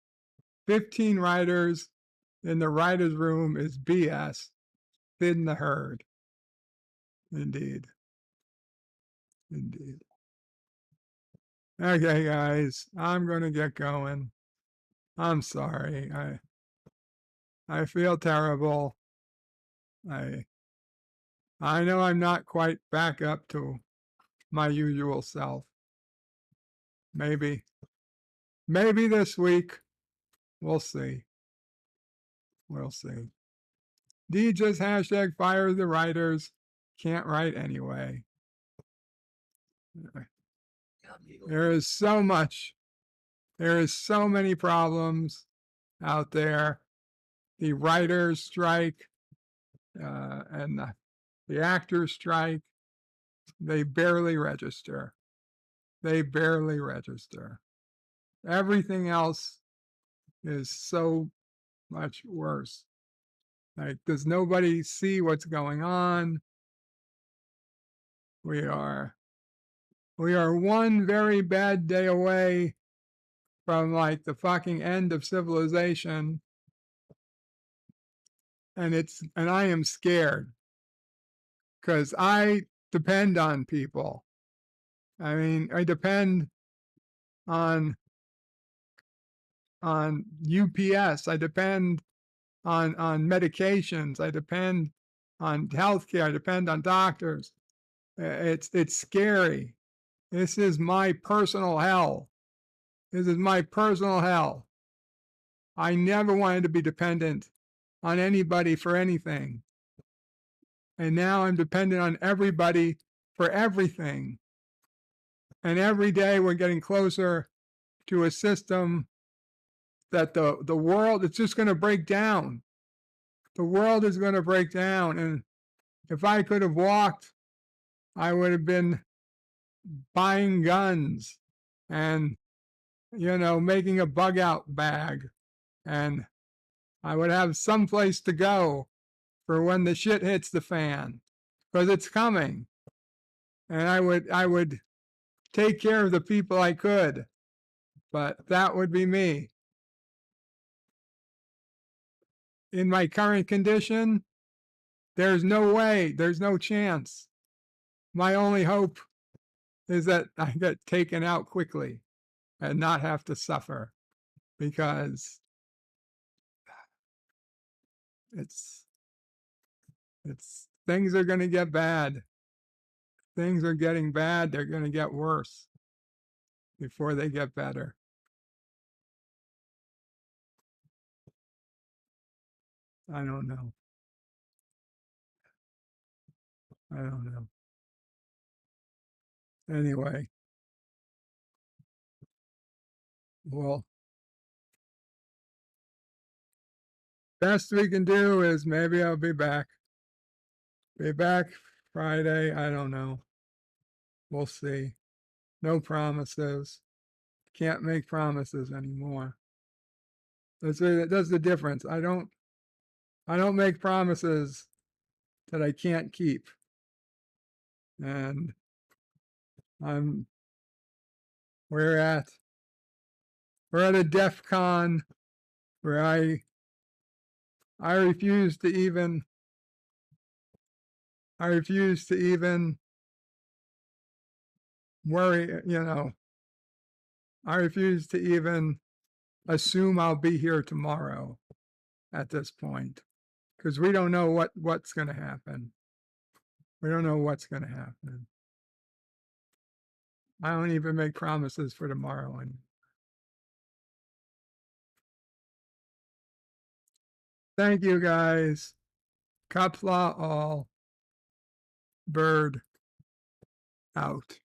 15 writers in the writer's room is BS. Thin the herd. Indeed. Indeed. Okay, guys, I'm going to get going. I'm sorry. I feel terrible. I know I'm not quite back up to my usual self. Maybe this week. We'll see. We'll see. D just hashtag fire the writers. Can't write anyway. There is so much. There is so many problems out there. The writers' strike and the actors' strike, they barely register. They barely register. Everything else is so much worse. Like, does nobody see what's going on? We are one very bad day away from like the fucking end of civilization. And I am scared because I depend on people. I mean, I depend on UPS. I depend on medications. I depend on healthcare. I depend on doctors. It's scary. This is my personal hell. This is my personal hell. I never wanted to be dependent on anybody for anything. And now I'm dependent on everybody for everything. And every day we're getting closer to a system that the world, it's just going to break down. The world is going to break down. And if I could have walked, I would have been buying guns and, making a bug out bag. And I would have some place to go for when the shit hits the fan, because it's coming. And I would take care of the people I could, but that would be me. In my current condition, there's no way, there's no chance. My only hope is that I get taken out quickly and not have to suffer, because it's things are going to get bad. Things are getting bad. They're going to get worse before they get better. I don't know. I don't know. Anyway, well, best we can do is maybe I'll be back. Be back Friday. I don't know. We'll see. No promises. Can't make promises anymore. That's the difference. I don't make promises that I can't keep. And we're at a DEF CON where I refuse to even worry, I refuse to even assume I'll be here tomorrow at this point, because we don't know what's going to happen. We don't know what's going to happen. I don't even make promises for tomorrow. And thank you, guys. Kapla all. Bird out.